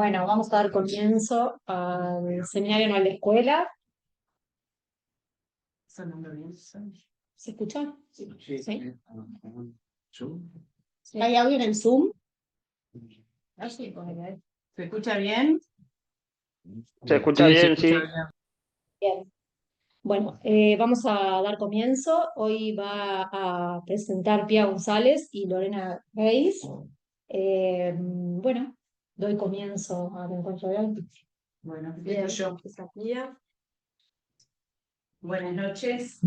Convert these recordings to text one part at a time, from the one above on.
Bueno, vamos a dar comienzo al seminario anual de escuela. Sonando bien, ¿sabes? ¿Se escucha? Sí. ¿Sí? Yo. Sí. ¿Hay audio en el Zoom? Sí, ¿se escucha bien? Se escucha Sí, se bien, escucha sí. bien. Bien. Bueno, vamos a dar comienzo. Hoy va a presentar Pia González y Lorena Reis. Bueno, doy comienzo al encuentro de hoy. Bueno, Bien, empiezo yo. esta Pia. Buenas noches.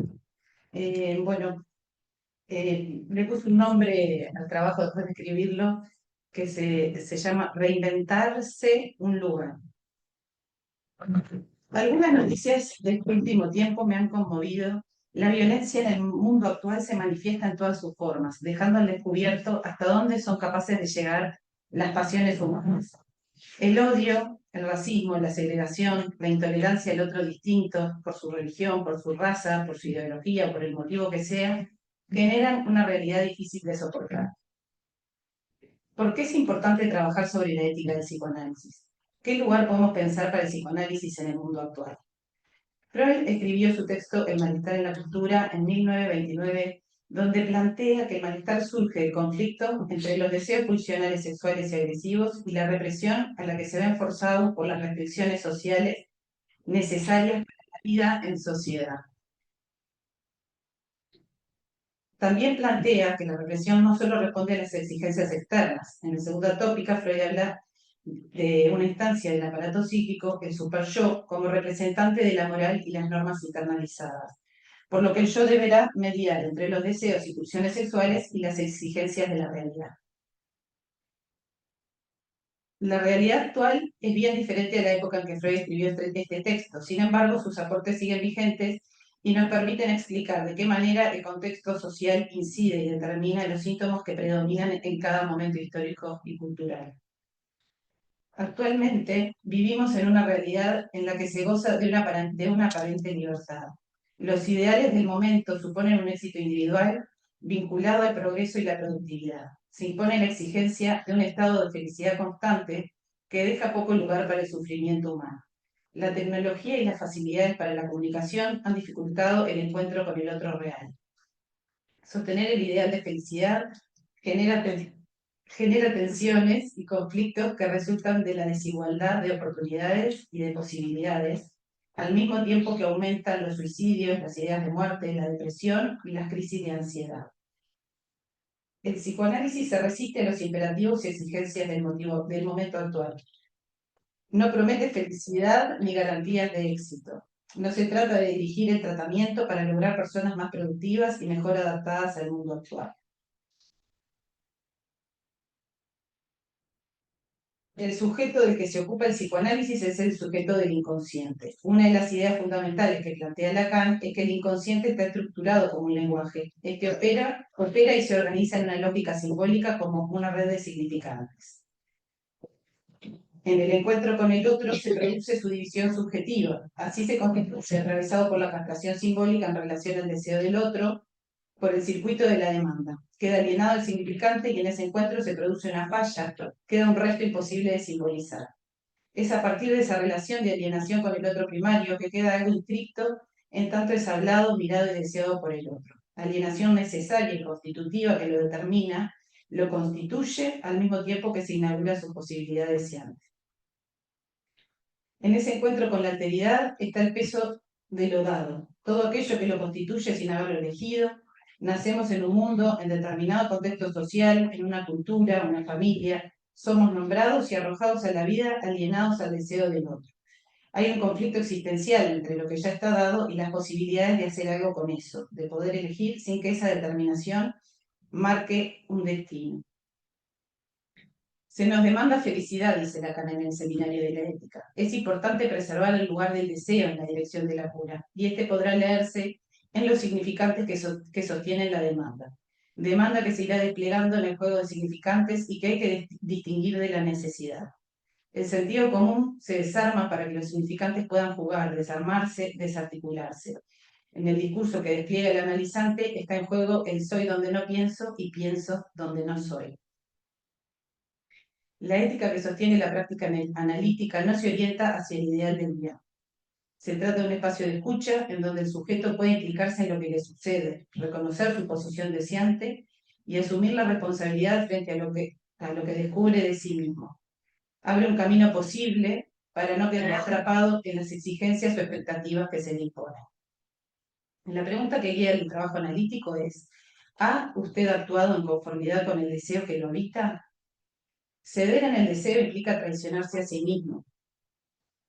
Bueno, le puse un nombre al trabajo después de escribirlo, que se llama Reinventarse un lugar. Algunas noticias de este último tiempo me han conmovido. La violencia en el mundo actual se manifiesta en todas sus formas, dejando al descubierto hasta dónde son capaces de llegar las pasiones humanas. El odio, el racismo, la segregación, la intolerancia al otro distinto, por su religión, por su raza, por su ideología o por el motivo que sea, generan una realidad difícil de soportar. ¿Por qué es importante trabajar sobre la ética del psicoanálisis? ¿Qué lugar podemos pensar para el psicoanálisis en el mundo actual? Freud escribió su texto El malestar en la cultura en 1929, donde plantea que el malestar surge del conflicto entre los deseos pulsionales sexuales y agresivos y la represión a la que se ven forzados por las restricciones sociales necesarias para la vida en sociedad. También plantea que la represión no solo responde a las exigencias externas. En la segunda tópica, Freud habla de una instancia del aparato psíquico, el super-yo, como representante de la moral y las normas internalizadas, por lo que el yo deberá mediar entre los deseos y pulsiones sexuales y las exigencias de la realidad. La realidad actual es bien diferente a la época en que Freud escribió este texto, sin embargo, sus aportes siguen vigentes y nos permiten explicar de qué manera el contexto social incide y determina los síntomas que predominan en cada momento histórico y cultural. Actualmente vivimos en una realidad en la que se goza de una aparente libertad. Los ideales del momento suponen un éxito individual vinculado al progreso y la productividad. Se impone la exigencia de un estado de felicidad constante que deja poco lugar para el sufrimiento humano. La tecnología y las facilidades para la comunicación han dificultado el encuentro con el otro real. Sostener el ideal de felicidad genera tensiones y conflictos que resultan de la desigualdad de oportunidades y de posibilidades, al mismo tiempo que aumentan los suicidios, las ideas de muerte, la depresión y las crisis de ansiedad. El psicoanálisis se resiste a los imperativos y exigencias del momento actual. No promete felicidad ni garantías de éxito. No se trata de dirigir el tratamiento para lograr personas más productivas y mejor adaptadas al mundo actual. El sujeto del que se ocupa el psicoanálisis es el sujeto del inconsciente. Una de las ideas fundamentales que plantea Lacan es que el inconsciente está estructurado como un lenguaje. Este opera y se organiza en una lógica simbólica como una red de significantes. En el encuentro con el otro se produce su división subjetiva. Así se constituye, atravesado por la captación simbólica en relación al deseo del otro, por el circuito de la demanda. Queda alienado el significante y en ese encuentro se produce una falla, queda un resto imposible de simbolizar. Es a partir de esa relación de alienación con el otro primario que queda algo inscripto en tanto es hablado, mirado y deseado por el otro. Alienación necesaria y constitutiva que lo determina, lo constituye al mismo tiempo que se inaugura su posibilidad deseante. En ese encuentro con la alteridad está el peso de lo dado, todo aquello que lo constituye sin haberlo elegido. Nacemos en un mundo, en determinado contexto social, en una cultura, una familia. Somos nombrados y arrojados a la vida, alienados al deseo del otro. Hay un conflicto existencial entre lo que ya está dado y las posibilidades de hacer algo con eso, de poder elegir sin que esa determinación marque un destino. Se nos demanda felicidad, dice Lacan en el Seminario de la Ética. Es importante preservar el lugar del deseo en la dirección de la cura, y este podrá leerse en los significantes que sostienen la demanda. Demanda que se irá desplegando en el juego de significantes y que hay que distinguir de la necesidad. El sentido común se desarma para que los significantes puedan jugar, desarmarse, desarticularse. En el discurso que despliega el analizante está en juego el soy donde no pienso y pienso donde no soy. La ética que sostiene la práctica analítica no se orienta hacia el ideal del bien. Se trata de un espacio de escucha en donde el sujeto puede implicarse en lo que le sucede, reconocer su posición deseante y asumir la responsabilidad frente a lo que descubre de sí mismo. Abre un camino posible para no quedar atrapado en las exigencias o expectativas que se le imponen. La pregunta que guía el trabajo analítico es: ¿ha usted actuado en conformidad con el deseo que lo habita? Ceder en el deseo implica traicionarse a sí mismo.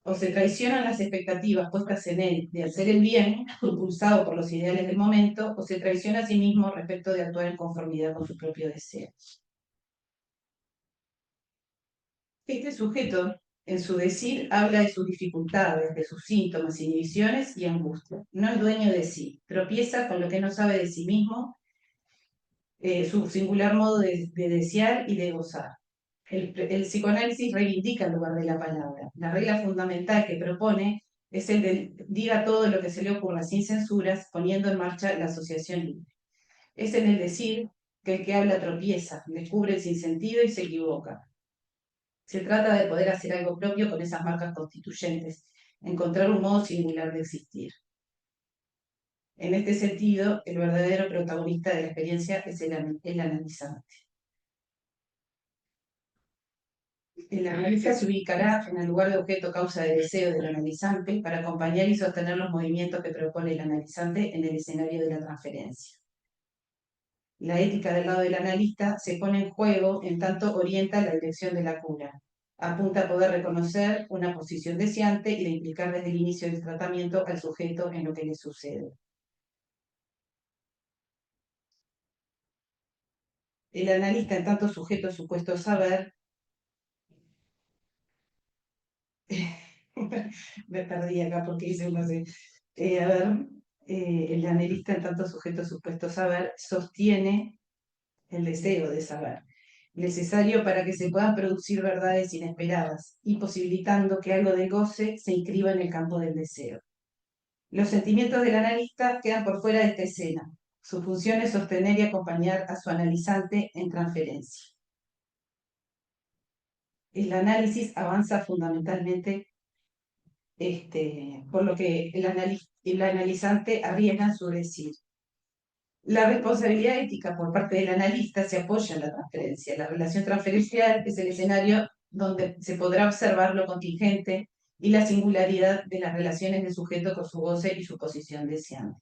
O se traicionan las expectativas puestas en él de hacer el bien, impulsado por los ideales del momento, o se traiciona a sí mismo respecto de actuar en conformidad con su propio deseo. Este sujeto, en su decir, habla de sus dificultades, de sus síntomas, inhibiciones y angustia. No es dueño de sí, tropieza con lo que no sabe de sí mismo, su singular modo de desear y de gozar. El psicoanálisis reivindica el lugar de la palabra. La regla fundamental que propone es el de diga todo lo que se le ocurra sin censuras, poniendo en marcha la asociación libre. Es en el decir que el que habla tropieza, descubre el sinsentido y se equivoca. Se trata de poder hacer algo propio con esas marcas constituyentes, encontrar un modo singular de existir. En este sentido, el verdadero protagonista de la experiencia es el analizante. El analista se ubicará en el lugar de objeto causa de deseo del analizante para acompañar y sostener los movimientos que propone el analizante en el escenario de la transferencia. La ética del lado del analista se pone en juego en tanto orienta la dirección de la cura. Apunta a poder reconocer una posición deseante y de implicar desde el inicio del tratamiento al sujeto en lo que le sucede. El analista, en tanto sujeto supuesto saber, me perdí acá porque hice una de... a ver, el analista, en tanto sujeto supuesto saber, sostiene el deseo de saber, necesario para que se puedan producir verdades inesperadas y posibilitando que algo de goce se inscriba en el campo del deseo. Los sentimientos del analista quedan por fuera de esta escena. Su función es sostener y acompañar a su analizante en transferencia. El análisis avanza fundamentalmente por lo que el analizante arriesga en su decir. La responsabilidad ética por parte del analista se apoya en la transferencia. La relación transferencial es el escenario donde se podrá observar lo contingente y la singularidad de las relaciones del sujeto con su goce y su posición deseante.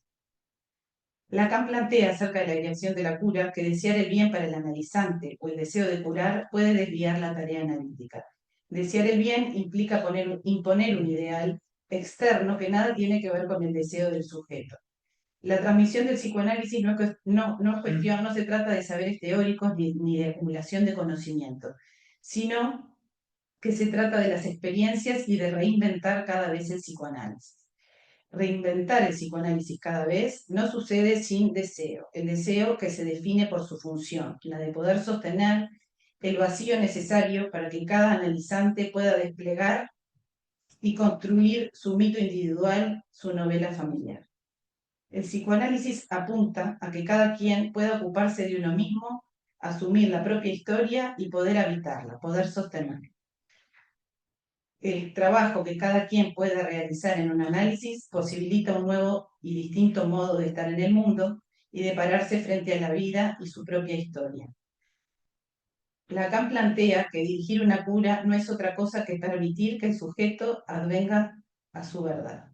Lacan plantea acerca de la dirección de la cura que desear el bien para el analizante o el deseo de curar puede desviar la tarea analítica. Desear el bien implica imponer un ideal externo que nada tiene que ver con el deseo del sujeto. La transmisión del psicoanálisis no se trata de saberes teóricos ni de acumulación de conocimiento, sino que se trata de las experiencias y de reinventar cada vez el psicoanálisis. Reinventar el psicoanálisis cada vez no sucede sin deseo, el deseo que se define por su función, la de poder sostener el vacío necesario para que cada analizante pueda desplegar y construir su mito individual, su novela familiar. El psicoanálisis apunta a que cada quien pueda ocuparse de uno mismo, asumir la propia historia y poder habitarla, poder sostenerla. El trabajo que cada quien puede realizar en un análisis posibilita un nuevo y distinto modo de estar en el mundo y de pararse frente a la vida y su propia historia. Lacan plantea que dirigir una cura no es otra cosa que permitir que el sujeto advenga a su verdad.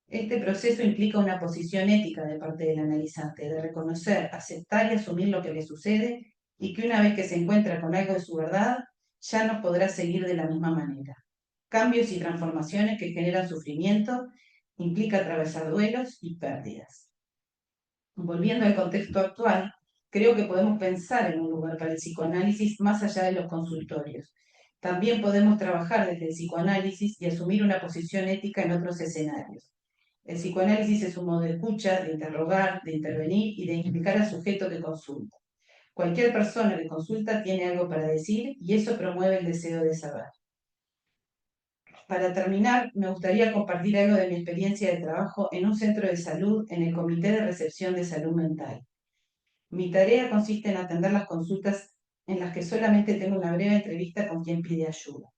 Este proceso implica una posición ética de parte del analizante, de reconocer, aceptar y asumir lo que le sucede y que una vez que se encuentra con algo de su verdad, ya no podrá seguir de la misma manera. Cambios y transformaciones que generan sufrimiento implica atravesar duelos y pérdidas. Volviendo al contexto actual, creo que podemos pensar en un lugar para el psicoanálisis más allá de los consultorios. También podemos trabajar desde el psicoanálisis y asumir una posición ética en otros escenarios. El psicoanálisis es un modo de escucha, de interrogar, de intervenir y de implicar al sujeto que consulta. Cualquier persona que consulta tiene algo para decir y eso promueve el deseo de saber. Para terminar, me gustaría compartir algo de mi experiencia de trabajo en un centro de salud en el Comité de Recepción de Salud Mental. Mi tarea consiste en atender las consultas en las que solamente tengo una breve entrevista con quien pide ayuda.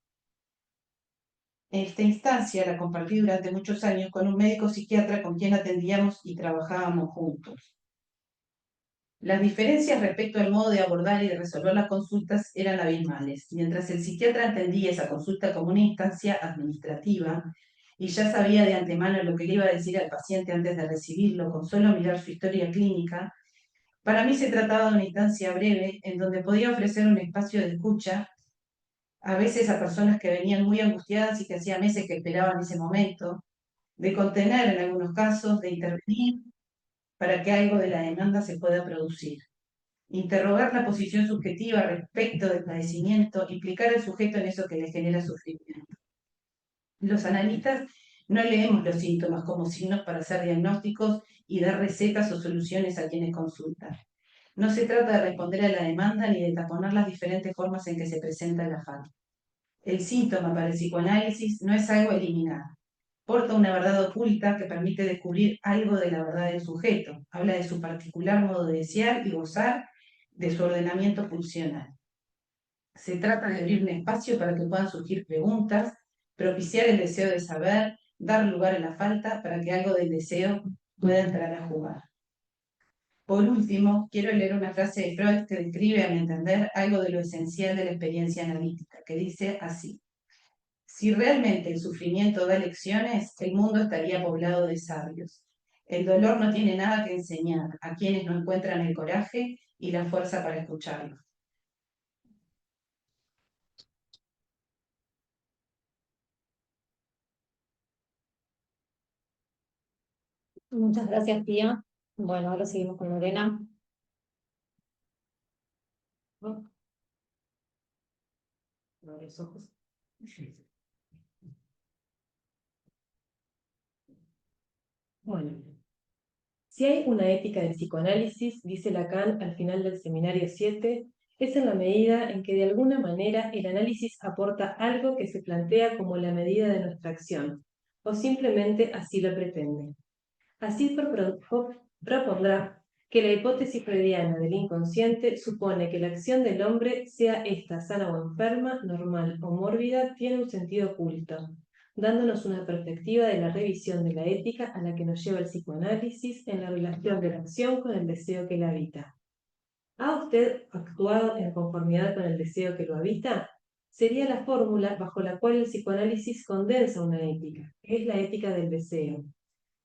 Esta instancia la compartí durante muchos años con un médico psiquiatra con quien atendíamos y trabajábamos juntos. Las diferencias respecto al modo de abordar y de resolver las consultas eran abismales. Mientras el psiquiatra entendía esa consulta como una instancia administrativa y ya sabía de antemano lo que le iba a decir al paciente antes de recibirlo con solo mirar su historia clínica, para mí se trataba de una instancia breve en donde podía ofrecer un espacio de escucha, a veces a personas que venían muy angustiadas y que hacía meses que esperaban ese momento, de contener en algunos casos, de intervenir para que algo de la demanda se pueda producir. Interrogar la posición subjetiva respecto del padecimiento, implicar al sujeto en eso que le genera sufrimiento. Los analistas no leemos los síntomas como signos para hacer diagnósticos y dar recetas o soluciones a quienes consultan. No se trata de responder a la demanda ni de taponar las diferentes formas en que se presenta la falta. El síntoma para el psicoanálisis no es algo a eliminar. Porta una verdad oculta que permite descubrir algo de la verdad del sujeto. Habla de su particular modo de desear y gozar, de su ordenamiento pulsional. Se trata de abrir un espacio para que puedan surgir preguntas, propiciar el deseo de saber, dar lugar a la falta para que algo del deseo pueda entrar a jugar. Por último, quiero leer una frase de Freud que describe, a mi entender, algo de lo esencial de la experiencia analítica, que dice así: si realmente el sufrimiento da lecciones, el mundo estaría poblado de sabios. El dolor no tiene nada que enseñar a quienes no encuentran el coraje y la fuerza para escucharlo. Muchas gracias, tía. Bueno, ahora seguimos con Lorena. ¿No? Abre los ojos. Bueno, si hay una ética del psicoanálisis, dice Lacan al final del seminario 7, es en la medida en que de alguna manera el análisis aporta algo que se plantea como la medida de nuestra acción, o simplemente así lo pretende. Así propondrá que la hipótesis freudiana del inconsciente supone que la acción del hombre, sea esta sana o enferma, normal o mórbida, tiene un sentido oculto, dándonos una perspectiva de la revisión de la ética a la que nos lleva el psicoanálisis en la relación de la acción con el deseo que la habita. ¿Ha usted actuado en conformidad con el deseo que lo habita? Sería la fórmula bajo la cual el psicoanálisis condensa una ética, que es la ética del deseo.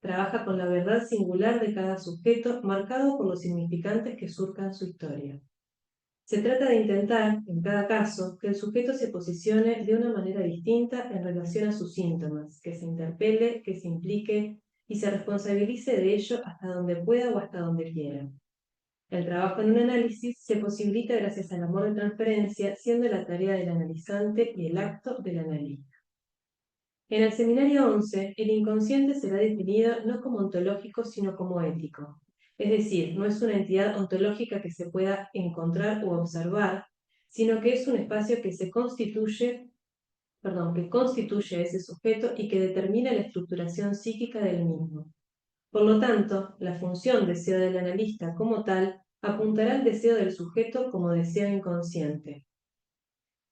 Trabaja con la verdad singular de cada sujeto, marcado por los significantes que surcan su historia. Se trata de intentar, en cada caso, que el sujeto se posicione de una manera distinta en relación a sus síntomas, que se interpele, que se implique y se responsabilice de ello hasta donde pueda o hasta donde quiera. El trabajo en un análisis se posibilita gracias al amor de transferencia, siendo la tarea del analizante y el acto del analista. En el seminario 11, el inconsciente será definido no como ontológico, sino como ético. Es decir, no es una entidad ontológica que se pueda encontrar u observar, sino que es un espacio que constituye ese sujeto y que determina la estructuración psíquica del mismo. Por lo tanto, la función deseo del analista como tal apuntará al deseo del sujeto como deseo inconsciente.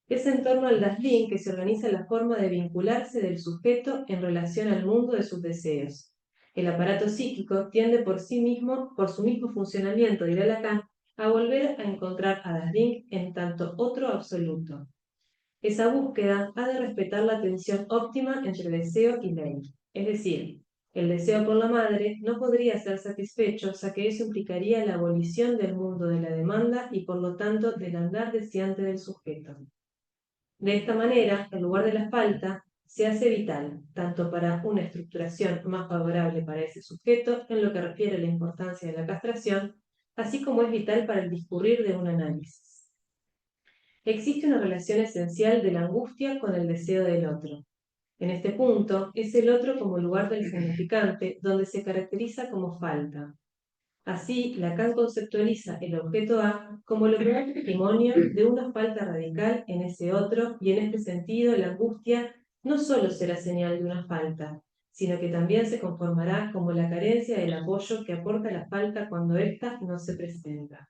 Es en torno al Dasein que se organiza la forma de vincularse del sujeto en relación al mundo de sus deseos. El aparato psíquico tiende por su mismo funcionamiento, dirá Lacan, a volver a encontrar a Dasein en tanto otro absoluto. Esa búsqueda ha de respetar la tensión óptima entre deseo y ley. Es decir, el deseo por la madre no podría ser satisfecho, ya que eso implicaría la abolición del mundo de la demanda y por lo tanto del andar deseante del sujeto. De esta manera, el lugar de la falta se hace vital, tanto para una estructuración más favorable para ese sujeto, en lo que refiere a la importancia de la castración, así como es vital para el discurrir de un análisis. Existe una relación esencial de la angustia con el deseo del otro. En este punto, es el otro como lugar del significante, donde se caracteriza como falta. Así, Lacan conceptualiza el objeto A como el primer testimonio de una falta radical en ese otro, y en este sentido la angustia no solo será señal de una falta, sino que también se conformará como la carencia del apoyo que aporta la falta cuando ésta no se presenta.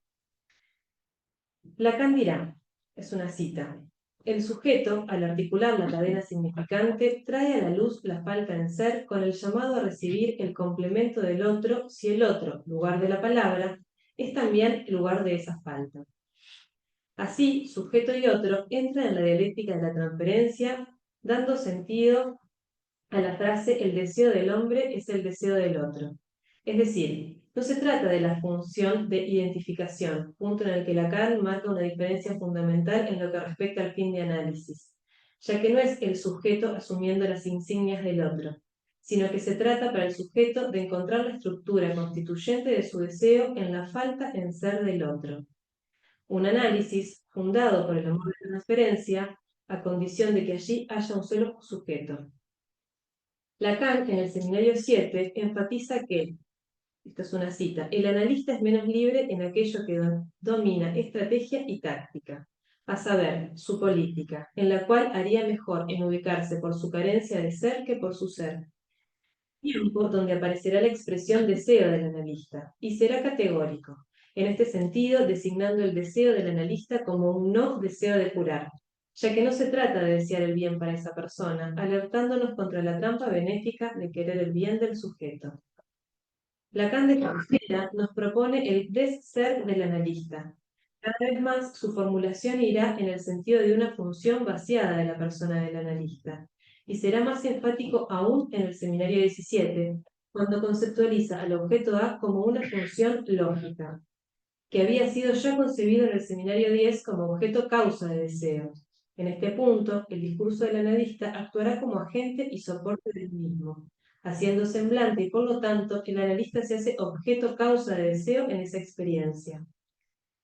Lacan dirá, es una cita, el sujeto, al articular la cadena significante, trae a la luz la falta en ser con el llamado a recibir el complemento del otro si el otro, lugar de la palabra, es también lugar de esa falta. Así, sujeto y otro entran en la dialéctica de la transferencia, dando sentido a la frase el deseo del hombre es el deseo del otro. Es decir, no se trata de la función de identificación, punto en el que Lacan marca una diferencia fundamental en lo que respecta al fin de análisis, ya que no es el sujeto asumiendo las insignias del otro, sino que se trata para el sujeto de encontrar la estructura constituyente de su deseo en la falta en ser del otro. Un análisis fundado por el amor de la transferencia, a condición de que allí haya un solo sujeto. Lacan, en el Seminario 7, enfatiza que, esta es una cita, el analista es menos libre en aquello que domina estrategia y táctica, a saber, su política, en la cual haría mejor en ubicarse por su carencia de ser que por su ser. Tiempo donde aparecerá la expresión deseo del analista, y será categórico, en este sentido designando el deseo del analista como un no deseo de curar, ya que no se trata de desear el bien para esa persona, alertándonos contra la trampa benéfica de querer el bien del sujeto. Lacan de cabecera nos propone el des-ser del analista. Cada vez más su formulación irá en el sentido de una función vaciada de la persona del analista, y será más enfático aún en el Seminario 17, cuando conceptualiza al objeto A como una función lógica, que había sido ya concebido en el Seminario 10 como objeto causa de deseo. En este punto, el discurso del analista actuará como agente y soporte del mismo, haciendo semblante y por lo tanto el analista se hace objeto causa de deseo en esa experiencia.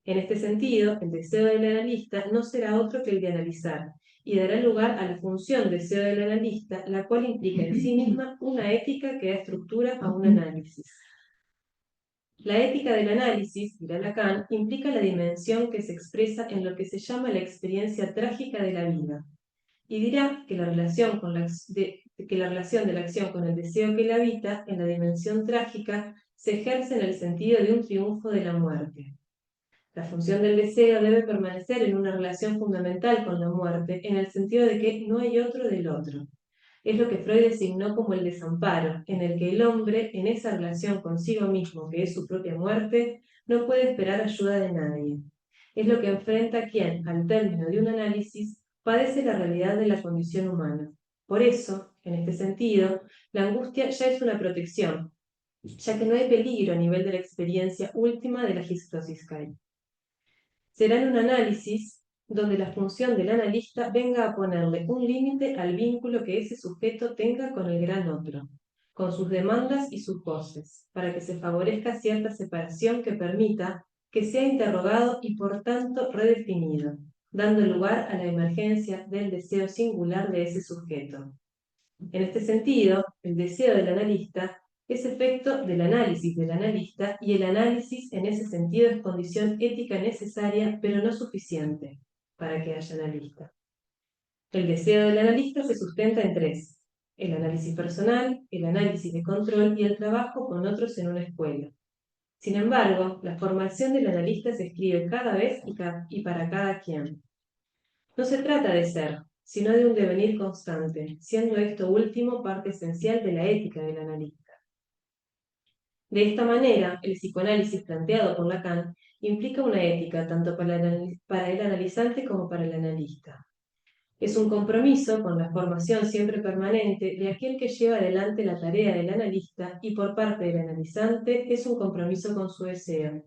En este sentido, el deseo del analista no será otro que el de analizar, y dará lugar a la función deseo del analista, la cual implica en sí misma una ética que da estructura a un análisis. La ética del análisis, dirá Lacan, implica la dimensión que se expresa en lo que se llama la experiencia trágica de la vida, y dirá que la relación de la acción con el deseo que la habita en la dimensión trágica se ejerce en el sentido de un triunfo de la muerte. La función del deseo debe permanecer en una relación fundamental con la muerte, en el sentido de que no hay otro del otro. Es lo que Freud designó como el desamparo, en el que el hombre, en esa relación consigo mismo, que es su propia muerte, no puede esperar ayuda de nadie. Es lo que enfrenta quien, al término de un análisis, padece la realidad de la condición humana. Por eso, en este sentido, la angustia ya es una protección, ya que no hay peligro a nivel de la experiencia última de la Histosis-Kai. Será en un análisis donde la función del analista venga a ponerle un límite al vínculo que ese sujeto tenga con el gran otro, con sus demandas y sus voces, para que se favorezca cierta separación que permita que sea interrogado y por tanto redefinido, dando lugar a la emergencia del deseo singular de ese sujeto. En este sentido, el deseo del analista es efecto del análisis del analista y el análisis en ese sentido es condición ética necesaria pero no suficiente para que haya analista. El deseo del analista se sustenta en tres: el análisis personal, el análisis de control y el trabajo con otros en una escuela. Sin embargo, la formación del analista se escribe cada vez y para cada quien. No se trata de ser, sino de un devenir constante, siendo esto último parte esencial de la ética del analista. De esta manera, el psicoanálisis planteado por Lacan implica una ética tanto para el analizante como para el analista. Es un compromiso con la formación siempre permanente de aquel que lleva adelante la tarea del analista y por parte del analizante es un compromiso con su deseo,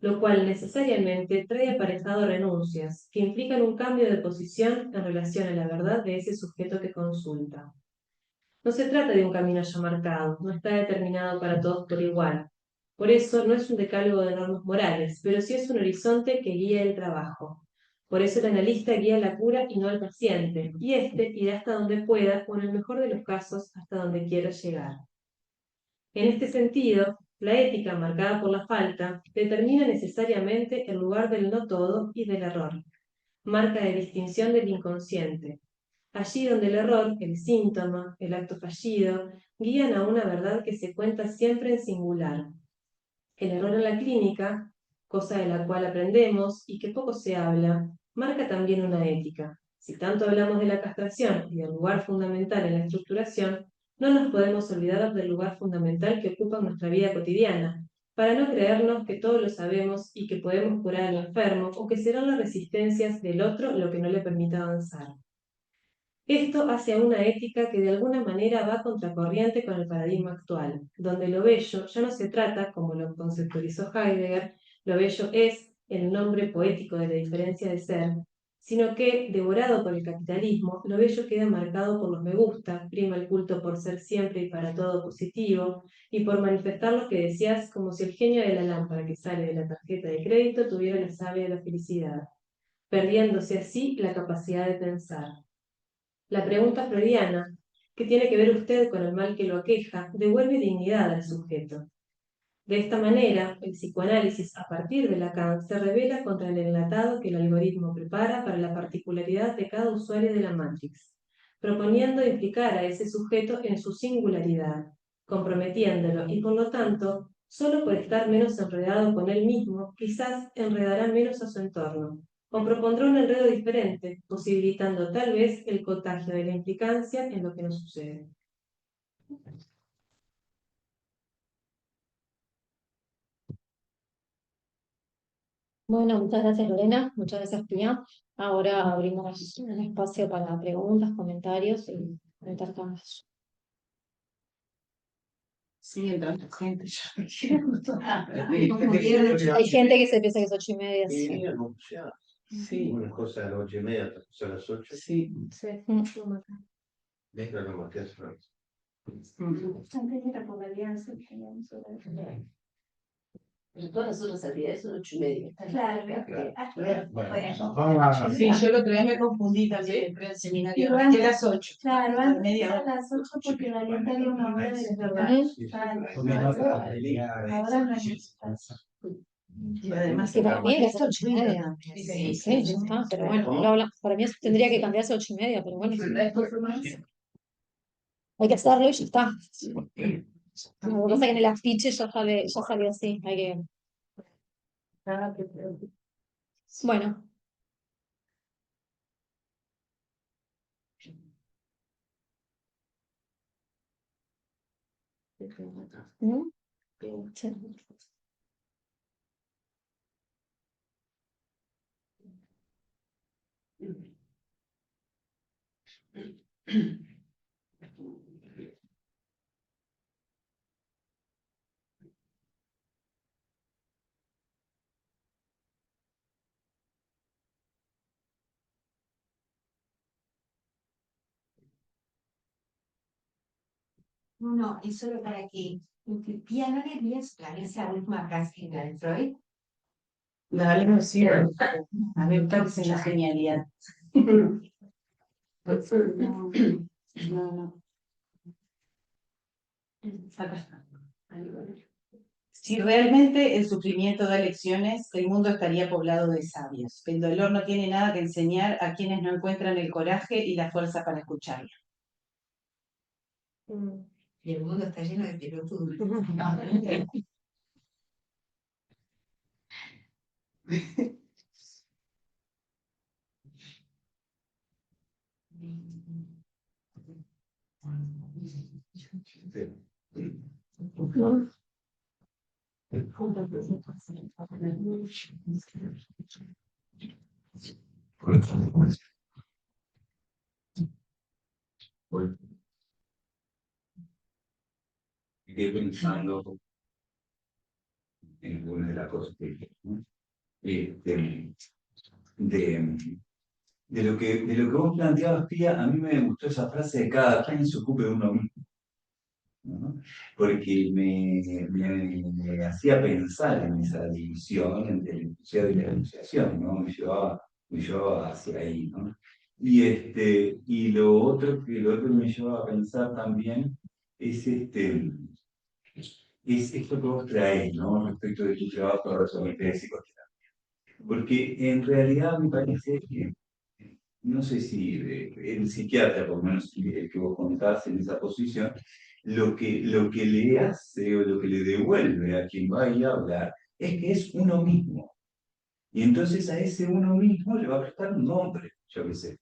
lo cual necesariamente trae aparejado renuncias, que implican un cambio de posición en relación a la verdad de ese sujeto que consulta. No se trata de un camino ya marcado, no está determinado para todos por igual. Por eso no es un decálogo de normas morales, pero sí es un horizonte que guía el trabajo. Por eso el analista guía la cura y no al paciente, y éste irá hasta donde pueda, o en el mejor de los casos, hasta donde quiera llegar. En este sentido, la ética marcada por la falta determina necesariamente el lugar del no todo y del error, marca de distinción del inconsciente, allí donde el error, el síntoma, el acto fallido, guían a una verdad que se cuenta siempre en singular. El error en la clínica, cosa de la cual aprendemos y que poco se habla, marca también una ética. Si tanto hablamos de la castración y del lugar fundamental en la estructuración, no nos podemos olvidar del lugar fundamental que ocupa en nuestra vida cotidiana, para no creernos que todo lo sabemos y que podemos curar al enfermo o que serán las resistencias del otro lo que no le permita avanzar. Esto hace a una ética que de alguna manera va contracorriente con el paradigma actual, donde lo bello ya no se trata, como lo conceptualizó Heidegger, lo bello es el nombre poético de la diferencia de ser, sino que, devorado por el capitalismo, lo bello queda marcado por los me gusta, prima el culto por ser siempre y para todo positivo, y por manifestar lo que decías como si el genio de la lámpara que sale de la tarjeta de crédito tuviera la savia de la felicidad, perdiéndose así la capacidad de pensar. La pregunta freudiana, ¿qué tiene que ver usted con el mal que lo aqueja?, devuelve dignidad al sujeto. De esta manera, el psicoanálisis a partir de Lacan se revela contra el enlatado que el algoritmo prepara para la particularidad de cada usuario de la Matrix, proponiendo implicar a ese sujeto en su singularidad, comprometiéndolo y por lo tanto, solo por estar menos enredado con él mismo, quizás enredará menos a su entorno, o propondrá un enredo diferente, posibilitando tal vez el contagio de la implicancia en lo que nos sucede. Bueno, muchas gracias Lorena, muchas gracias Pia. Ahora abrimos un espacio para preguntas, comentarios y intercambios. Sigue entrando gente. Hay gente que se piensa que es 8:30. Sí, Sí. Sí. Una cosa a las 8:30, otra cosa a las 8. Sí. Venga, no, Matías. Pero todas las otras actividades son 8:30. Claro, Sí, yo el otro día me confundí también, entré al seminario Igual- a las 8. Claro, A antes media era hora. a las 8 porque la lista había una hora de verdad. Ahora no hay. Y además, Sí, para mí es 8:30. Sí, Sí, ya está, pero bueno, para mí tendría que cambiarse a 8:30, pero bueno. Hay que hacerlo y ya está. Lo que pasa es que en el afiche ya salió así. Hay que... Bueno. ¿Mm? Sí. No, es solo para que Pia no le digas esa última casilla de Freud. dale, sí. A ver, tal vez es la genialidad. No, no. Acá está. Si realmente el sufrimiento da lecciones, el mundo estaría poblado de sabios. El dolor no tiene nada que enseñar a quienes no encuentran el coraje y la fuerza para escucharlo. Y el mundo está lleno de pelotudos. Quedé pensando en una de las cosas que dije, ¿no? Este, de lo que vos planteabas, Pía, a mí me gustó esa frase de cada quien se ocupe de uno mismo, ¿no? Porque me hacía pensar en esa división entre el enunciado y la enunciación, ¿no? Me llevaba hacia ahí, ¿no? Y lo otro que me llevaba a pensar también es es esto que vos traes, ¿no? Respecto de tu trabajo resolver de psicoterapia. Porque en realidad me parece que, no sé si el psiquiatra, por lo menos el que vos contás en esa posición, lo que le hace o lo que le devuelve a quien va a ir a hablar es que es uno mismo. Y entonces a ese uno mismo le va a prestar un nombre, yo qué sé.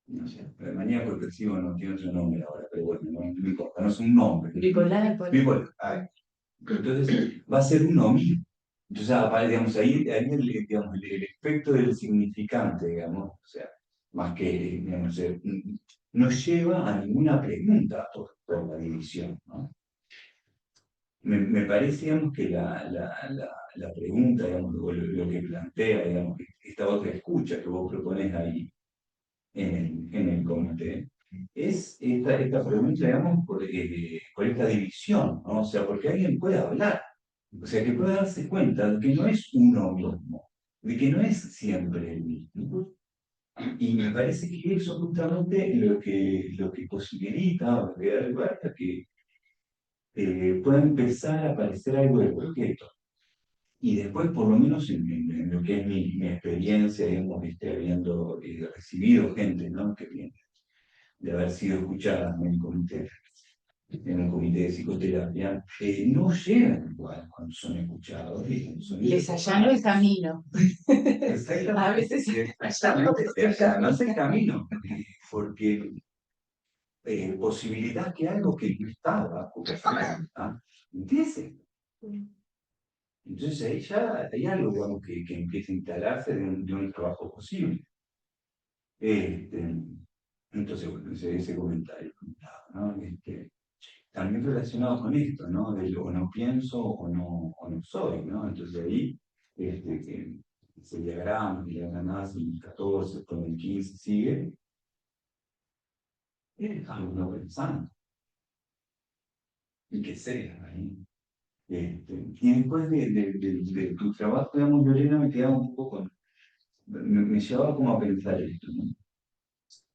No sé, el maníaco depresivo no tiene otro nombre ahora, pero bueno, no importa, no es un nombre. Bipolar. Bipolar, entonces va a ser uno mismo. Entonces, digamos, ahí digamos, el efecto del significante, digamos, o sea, más que, digamos, no lleva a ninguna pregunta por la división, ¿no? Me parece, digamos, que la pregunta, digamos, o lo que plantea, digamos, esta otra escucha que vos proponés ahí en el comité, es esta pregunta, digamos, por esta división, ¿no? O sea, porque alguien puede hablar, o sea, que puede darse cuenta de que no es uno mismo, de que no es siempre el mismo. Y me parece que eso justamente lo que posibilita, o lo que da lugar a que pueda empezar a aparecer algo de objeto. Y después, por lo menos en lo que es mi experiencia, digamos, habiendo recibido gente, ¿no? Que viene de haber sido escuchada en un comité de psicoterapia, no llegan igual cuando son escuchados. Les allano el camino. Exactamente. A veces Exactamente. Además el camino, porque posibilidad que algo que no estaba, empiece. Entonces ahí ya hay algo, digamos, que empieza a instalarse de un trabajo posible. Este, entonces, bueno, ese comentario, ¿no? También relacionado con esto, ¿no? De o no pienso o no soy, ¿no? Entonces ahí, que ese diagrama, el diagrama el 14, con el 15 sigue, dejamos no pensando. Y que sea ahí. Y después de tu trabajo, digamos, Lorena, me quedaba un poco me llevaba como a pensar esto, ¿no?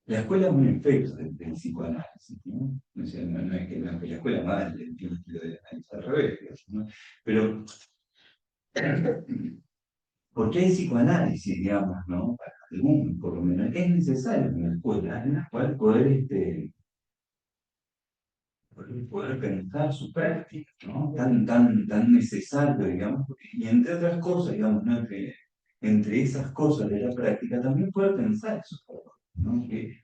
La escuela es un efecto del psicoanálisis, ¿no? O sea, no es que la escuela más tiene un estilo de análisis al revés, digamos, ¿no? Pero, ¿por qué hay psicoanálisis, digamos, ¿no? Para algunos, por lo menos, es necesario en la escuela, en la cual poder pensar su práctica, ¿no? Tan necesario, digamos, y entre otras cosas, digamos, ¿no? Entre esas cosas de la práctica también poder pensar eso, ¿no? Que,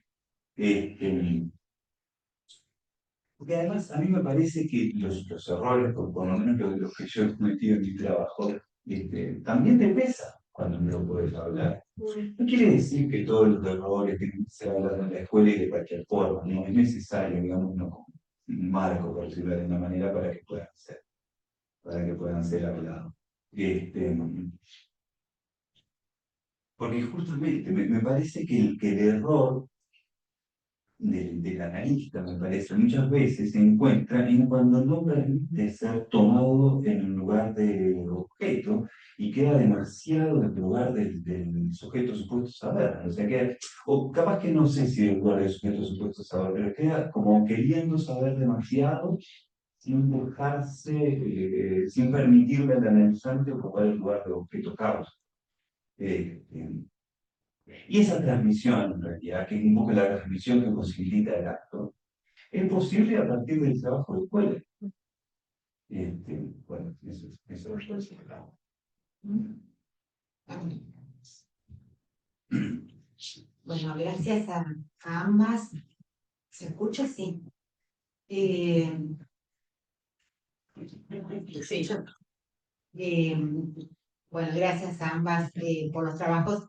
porque además a mí me parece que los errores, por lo menos los que yo he cometido en mi trabajo, también te pesan cuando no lo puedes hablar. No quiere decir que todos los errores tienen que ser hablados en la escuela y de cualquier forma, no es necesario, digamos, un marco, por decirlo de una manera, para que puedan ser hablados. Porque justamente me parece que el error del analista, me parece, muchas veces se encuentra en cuando no permite ser tomado en un lugar de objeto y queda demasiado en el lugar del sujeto supuesto saber. O sea, o capaz que no sé si el lugar del sujeto supuesto saber, pero queda como queriendo saber demasiado sin dejarse, sin permitirle al analizante ocupar el lugar de objeto causa. Y esa transmisión, en realidad, que es un poco la transmisión que posibilita el acto, es posible a partir del trabajo de escuela. Bueno, eso es lo Bueno, gracias a ambas. ¿Se escucha? Sí. Sí. Bueno, gracias a ambas por los trabajos.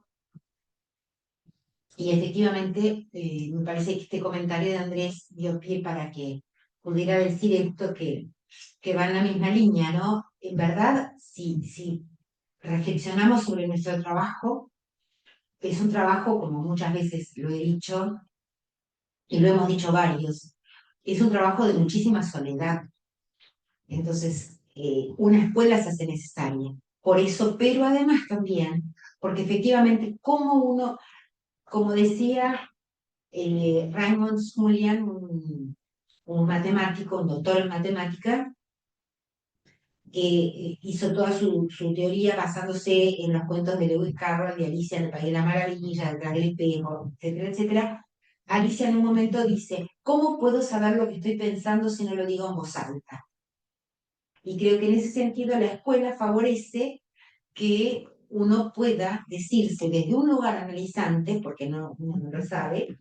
Y efectivamente, me parece que este comentario de Andrés dio pie para que pudiera decir esto que va en la misma línea, ¿no? En verdad, si reflexionamos sobre nuestro trabajo, es un trabajo, como muchas veces lo he dicho, y lo hemos dicho varios, es un trabajo de muchísima soledad. Entonces, una escuela se hace necesaria. Por eso, pero además también, porque efectivamente, como decía Raymond Smullyan, un matemático, un doctor en matemática, que hizo toda su teoría basándose en los cuentos de Lewis Carroll, de Alicia en el País de la Maravilla, de Dragon Espejo, etcétera, etcétera. Alicia en un momento dice, ¿cómo puedo saber lo que estoy pensando si no lo digo en voz alta? Y creo que en ese sentido la escuela favorece que uno pueda decirse desde un lugar analizante, porque uno no lo sabe,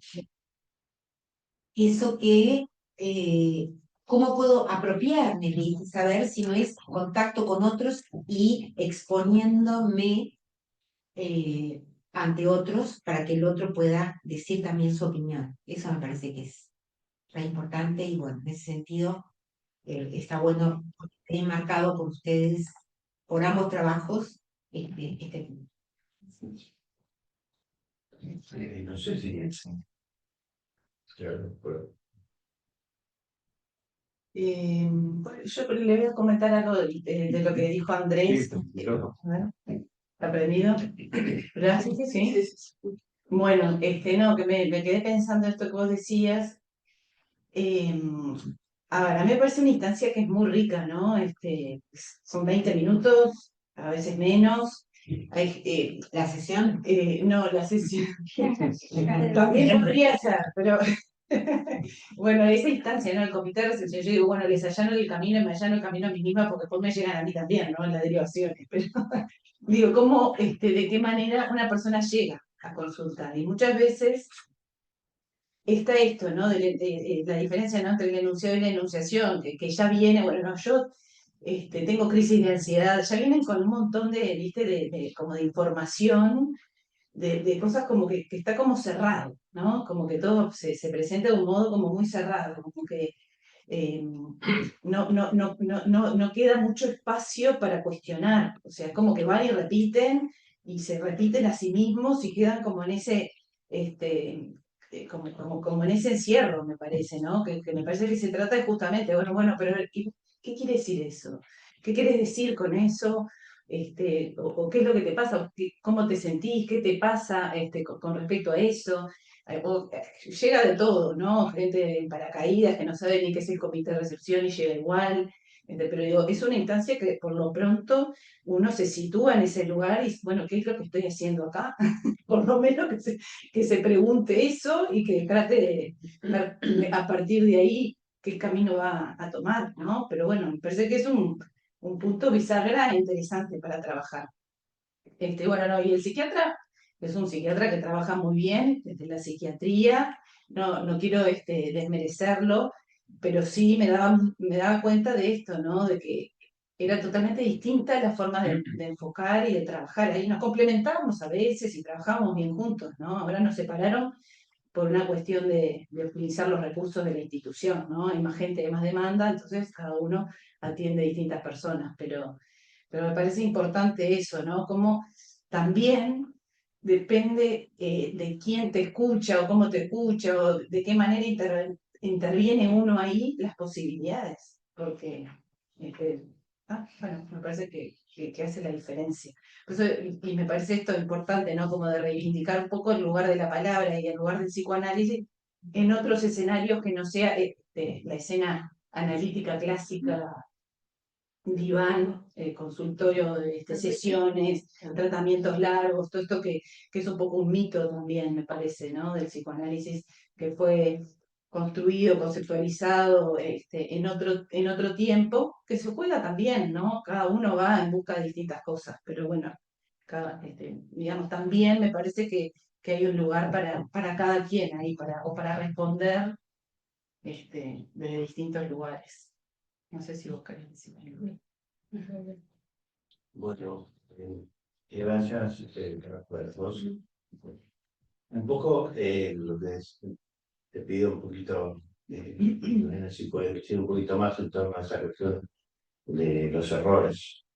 eso que, cómo puedo apropiarme de ese saber si no es contacto con otros y exponiéndome ante otros para que el otro pueda decir también su opinión. Eso me parece que es re importante y bueno, en ese sentido está bueno que he marcado con ustedes por ambos trabajos este punto. No sé si. Claro, pero Bueno, yo le voy a comentar algo de lo que dijo Andrés. A ver, ¿está prendido? Gracias, sí. Bueno, no, que me quedé pensando esto que vos decías. A ver, a mí me parece una instancia que es muy rica, ¿no? Son 20 minutos, a veces menos. La sesión. No, la sesión. También podría ser, pero bueno, esa instancia, ¿no? El comité de recepción, yo digo, bueno, les allano el camino y me allano el camino a mí misma porque después me llegan a mí también, ¿no? En las derivaciones. Pero digo, ¿cómo, de qué manera una persona llega a consultar? Y muchas veces está esto, ¿no? De la diferencia, ¿no? Entre el enunciado y la enunciación, que ya viene, bueno, no, yo tengo crisis de ansiedad, ya vienen con un montón ¿viste? Como de información de cosas como que está como cerrado, ¿no? Como que todo se presenta de un modo como muy cerrado, como que no queda mucho espacio para cuestionar, o sea, es como que van y repiten y se repiten a sí mismos y quedan como en ese, como en ese encierro, me parece, ¿no? Que me parece que se trata de justamente, bueno, pero ¿qué quiere decir eso? ¿Qué quieres decir con eso? O qué es lo que te pasa, cómo te sentís, qué te pasa con respecto a eso. Llega de todo, ¿no? Gente en paracaídas que no sabe ni qué es el comité de recepción y llega igual. Pero digo, es una instancia que por lo pronto uno se sitúa en ese lugar y, bueno, ¿qué es lo que estoy haciendo acá? Por lo menos que se pregunte eso y que trate de ver a partir de ahí qué camino va a tomar, ¿no? Pero bueno, me parece que es un punto bisagra interesante para trabajar. Bueno, no, y el psiquiatra es un psiquiatra que trabaja muy bien desde la psiquiatría, no quiero desmerecerlo, pero sí me daba cuenta de esto, ¿no? De que era totalmente distinta la forma de enfocar y de trabajar. Ahí nos complementábamos a veces y trabajábamos bien juntos, ¿no? Ahora nos separaron por una cuestión de utilizar los recursos de la institución, ¿no? Hay más gente, hay más demanda, entonces cada uno atiende a distintas personas, pero me parece importante eso, ¿no? Como también depende de quién te escucha o cómo te escucha o de qué manera interviene uno ahí las posibilidades, porque bueno, me parece que hace la diferencia. Por eso, y me parece esto importante, ¿no? Como de reivindicar un poco el lugar de la palabra y el lugar del psicoanálisis en otros escenarios que no sea la escena analítica clásica, diván, consultorio, sesiones, tratamientos largos, todo esto que es un poco un mito también, me parece, ¿no? Del psicoanálisis que fue construido, conceptualizado en otro tiempo, que se juega también, ¿no? Cada uno va en busca de distintas cosas, pero bueno, digamos, también me parece que hay un lugar para cada quien ahí, o para responder desde distintos lugares. No sé si vos querés decir algo. bueno, gracias, refuerzos. Un poco lo que te pido un poquito, si puedes decir un poquito más en torno a esa cuestión de los errores.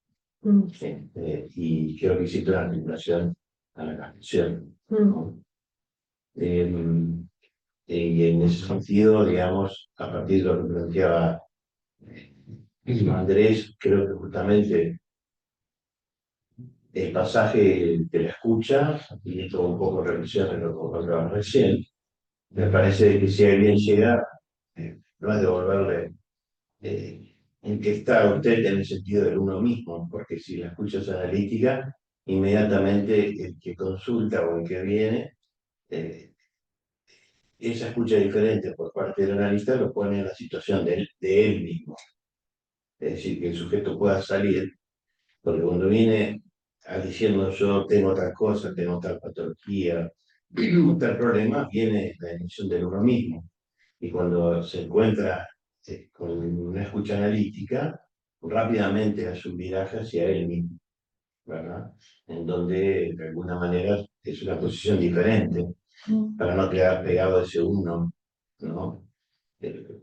Y creo que hiciste una articulación a la canción. Y en ese sentido, digamos, a partir de lo que planteaba Andrés, creo que justamente el pasaje de la escucha, y esto un poco revisión de lo que hablábamos recién, me parece que si alguien llega, no es devolverle en que está usted en el sentido del uno mismo, porque si la escucha es analítica, inmediatamente el que consulta o el que viene, esa escucha diferente por parte del analista lo pone en la situación de él mismo. es decir, que el sujeto pueda salir, porque cuando viene a diciendo yo tengo tal cosa, tengo tal patología, tal problema, viene la definición de uno mismo. Y cuando se encuentra con una escucha analítica, rápidamente hace un viraje hacia él mismo, ¿verdad? En donde de alguna manera es una posición diferente, para no quedar pegado a ese uno, ¿no?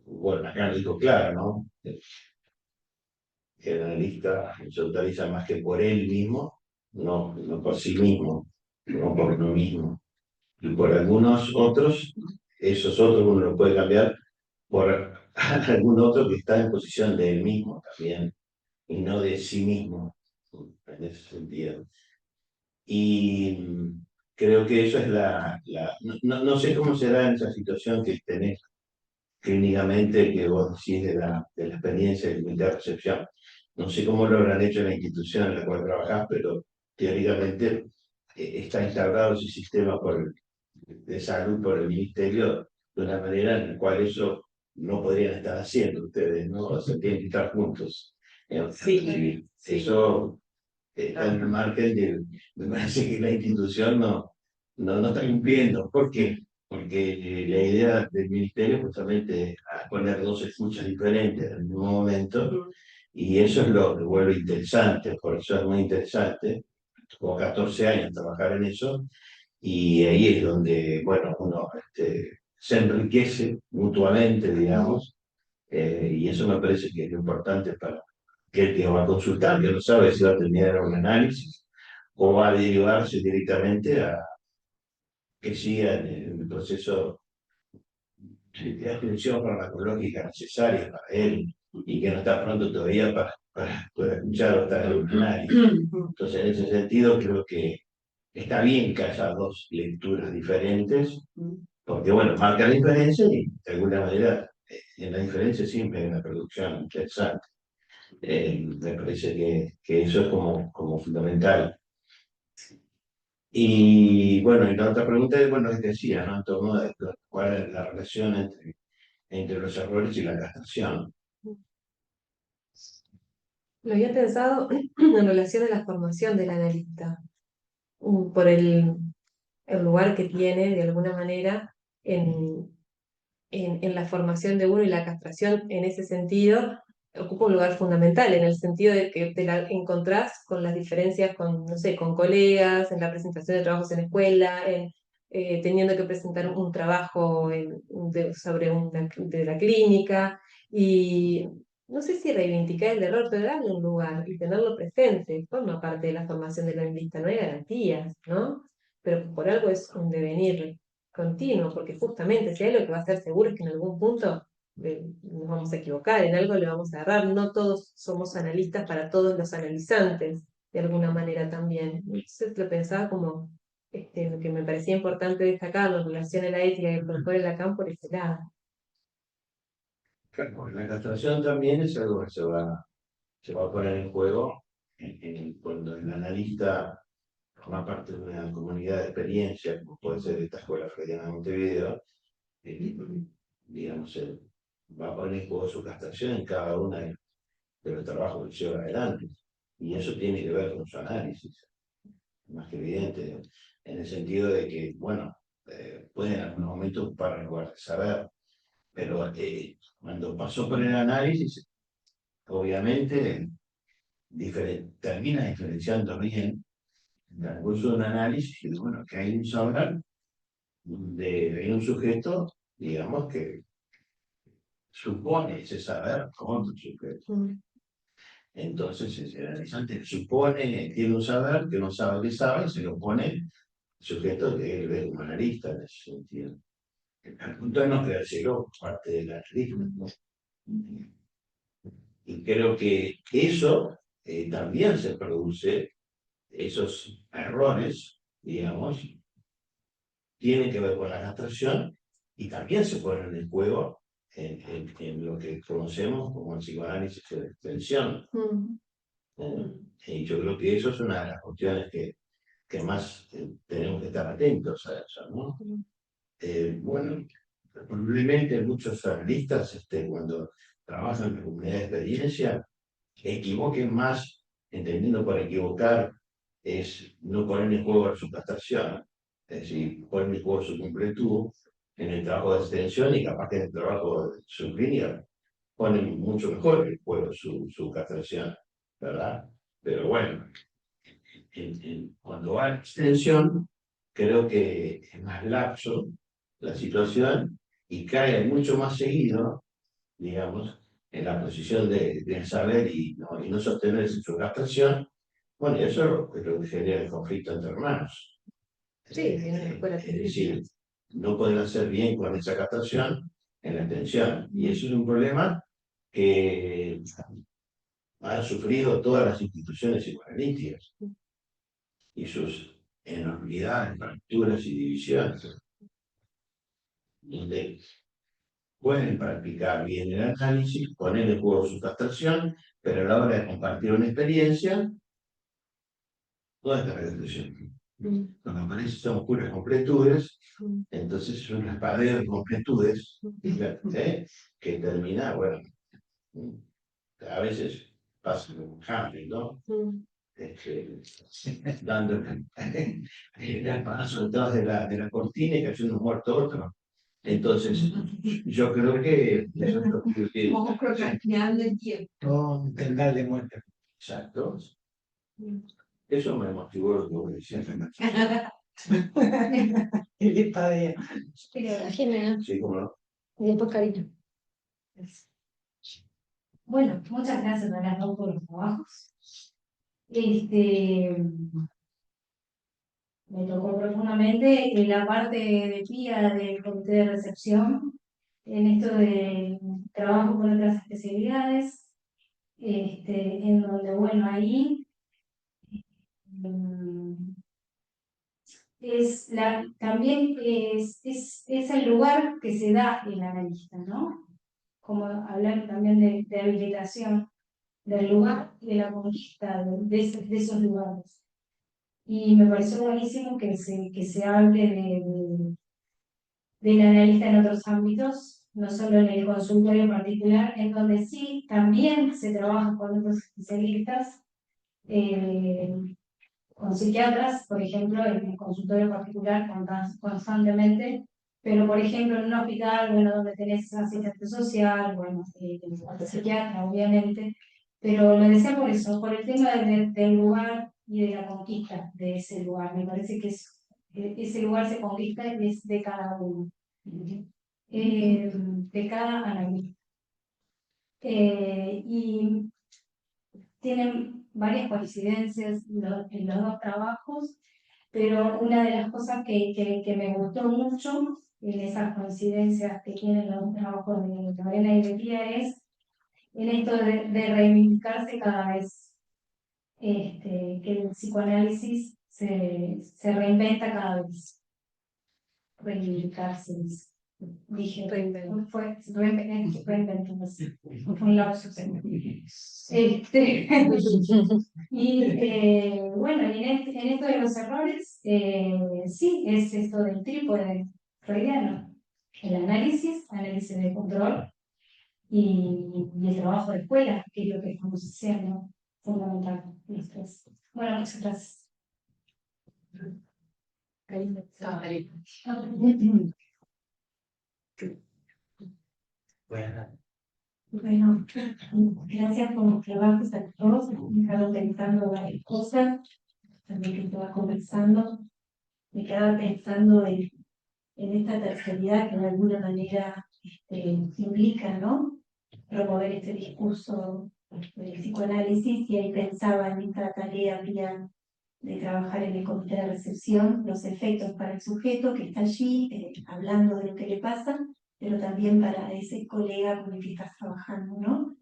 Bueno, acá lo dijo claro, ¿no? El analista se autoriza más que por él mismo, no por sí mismo, no por uno mismo. Y por algunos otros, esos otros uno lo puede cambiar por algún otro que está en posición de él mismo también, y no de sí mismo, en ese sentido. Y creo que eso es no sé cómo será en esa situación que tenés clínicamente, que vos decís de la experiencia de la recepción. No sé cómo lo habrán hecho en la institución en la cual trabajás, pero teóricamente está instaurado ese sistema de salud por el ministerio de una manera en la cual eso no podrían estar haciendo ustedes, ¿no? O sea, tienen que estar juntos. Sí, sí. Eso está en el margen me parece que la institución no está cumpliendo. ¿Por qué? Porque la idea del ministerio justamente es poner dos escuchas diferentes en el mismo momento, y eso es lo que vuelve interesante, por eso es muy interesante, como 14 años trabajar en eso, y ahí es donde, bueno, uno se enriquece mutuamente, digamos, y eso me parece que es lo importante para que el que va a consultar, que no sabe si va a terminar un análisis o va a derivarse directamente a que siga en el proceso de atención farmacológica necesaria para él y que no está pronto todavía para poder escuchar o estar en un análisis. Entonces, en ese sentido, creo que está bien que haya dos lecturas diferentes, porque, bueno, marca la diferencia y, de alguna manera, en la diferencia siempre hay una producción interesante. Me parece que eso es como fundamental. Y bueno, y la otra pregunta es, bueno, es que decía, ¿no? En torno a cuál es la relación entre los errores y la castración. Lo había pensado en relación a la formación del analista, por el lugar que tiene, de alguna manera, en la formación de uno, y la castración en ese sentido ocupa un lugar fundamental, en el sentido de que te la encontrás con las diferencias con, no sé, con colegas, en la presentación de trabajos en escuela, teniendo que presentar un trabajo sobre de la clínica, y no sé si reivindicar el error, pero darle un lugar y tenerlo presente, forma parte de la formación del analista, no hay garantías, ¿no? Pero por algo es un devenir continuo, porque justamente si hay lo que va a ser seguro es que en algún punto nos vamos a equivocar, en algo le vamos a errar, no todos somos analistas para todos los analizantes, de alguna manera también. Entonces lo pensaba como lo que me parecía importante destacar en relación a la ética que propone Lacan por ese lado. Claro, la castración también es algo que se va a poner en juego cuando el analista forma parte de una comunidad de experiencia, como puede ser esta Escuela Freudiana de Montevideo, eh, digamos, va a poner en juego su castración en cada uno de los trabajos que lleva adelante. Y eso tiene que ver con su análisis, más que evidente, en el sentido de que, bueno, puede en algún momento ocupar el lugar de saber, pero cuando pasó por el análisis, obviamente termina diferenciando bien en el curso de un análisis, y bueno, que hay un saber hay un sujeto, digamos, que supone ese saber como otro sujeto. Entonces, el analizante supone, tiene un saber que no sabe que sabe, y se lo pone el sujeto que él ve como analista en ese sentido. El punto es no creérselo parte del analismo, ¿no? Y creo que eso también se produce, esos errores, digamos, tienen que ver con la castración y también se ponen en juego en lo que conocemos como el psicoanálisis de extensión. Y yo creo que eso es una de las cuestiones que más tenemos que estar atentos a eso, ¿no? Bueno, probablemente muchos analistas, cuando trabajan en comunidad de experiencia, equivoquen más, entendiendo por equivocar, es no poner en juego su castración, es decir, poner en juego su completud en el trabajo de extensión y capaz que en el trabajo de superior ponen mucho mejor en juego su castración, ¿verdad? Pero bueno, cuando va a extensión, creo que es más lapso la situación y cae mucho más seguido, digamos, en la posición del saber y no sostener su captación. Bueno, eso es lo que genera el conflicto entre hermanos. Sí, en una escuela Es decir, no poder hacer bien con esa captación en la extensión. Y eso es un problema que han sufrido todas las instituciones psicoanalíticas y sus enormidades, fracturas y divisiones, donde pueden practicar bien el análisis, poner en juego su captación, pero a la hora de compartir una experiencia, ¿dónde está la captación? Lo que aparece son puras completudes, entonces es un raspadero de completudes, que termina, bueno, a veces pasa como Hamlet, ¿no? Dándole las patas soltadas de la cortina y cayendo muerto otro. Entonces, yo creo que eso es lo que Como procrastinando el tiempo. todo tendrá de muerte. Exacto. Eso me motivó lo que vos decías. El espadeo. Jimena, Sí, como no. y después Karina. Bueno, muchas gracias a las dos por los trabajos. Me tocó profundamente la parte de PIA del comité de recepción, en esto de trabajo con otras especialidades, en donde, bueno, ahí mm, también es el lugar que se da el analista, ¿no? Como hablar también de habilitación del lugar y de la conquista de esos lugares. Y me pareció buenísimo que se hable del analista en otros ámbitos, no solo en el consultorio particular, en donde sí también se trabaja con otros especialistas, eh, con psiquiatras, por ejemplo, en el consultorio particular constantemente, pero por ejemplo en un hospital, bueno, donde tenés asistente social, bueno, psiquiatra, obviamente, pero lo decía por eso, por el tema del lugar y de la conquista de ese lugar. Me parece que ese lugar se conquista y es de cada uno, de cada analista. Y tienen varias coincidencias en los dos trabajos, pero una de las cosas que me gustó mucho en esas coincidencias que tienen los dos trabajos de Lorena y de Pía es en esto de reivindicarse cada vez, que el psicoanálisis se reinventa cada vez. Reivindicarse. Dije, reinventarse. Fue un lapsus. Y bueno, y en esto de los errores, sí, es esto del trípode freudiano. El análisis de control y el trabajo de escuela, que es lo que estamos haciendo, fundamental. Bueno, muchas gracias. Bueno, gracias por los trabajos a todos. Me quedado pensando varias cosas, también que estaba conversando. Me quedaba pensando en esta terceridad que de alguna manera implica, ¿no? Promover este discurso del psicoanálisis, y ahí pensaba en esta tarea mía de trabajar en el comité de recepción, los efectos para el sujeto que está allí, hablando de lo que le pasa, pero también para ese colega con el que estás trabajando, ¿no?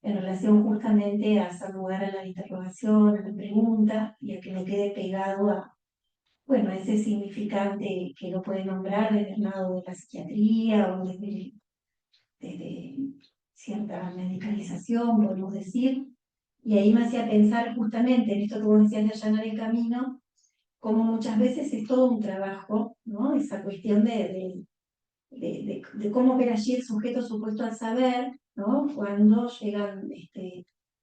En relación justamente a hacer lugar a la interrogación, a la pregunta, y a que no quede pegado a, bueno, a ese significante que lo puede nombrar desde el lado de la psiquiatría o desde cierta medicalización, podemos decir. Y ahí me hacía pensar justamente en esto que vos decías de allanar el camino, como muchas veces es todo un trabajo, ¿no? Esa cuestión de cómo ver allí el sujeto supuesto al saber, ¿no? Cuando llegan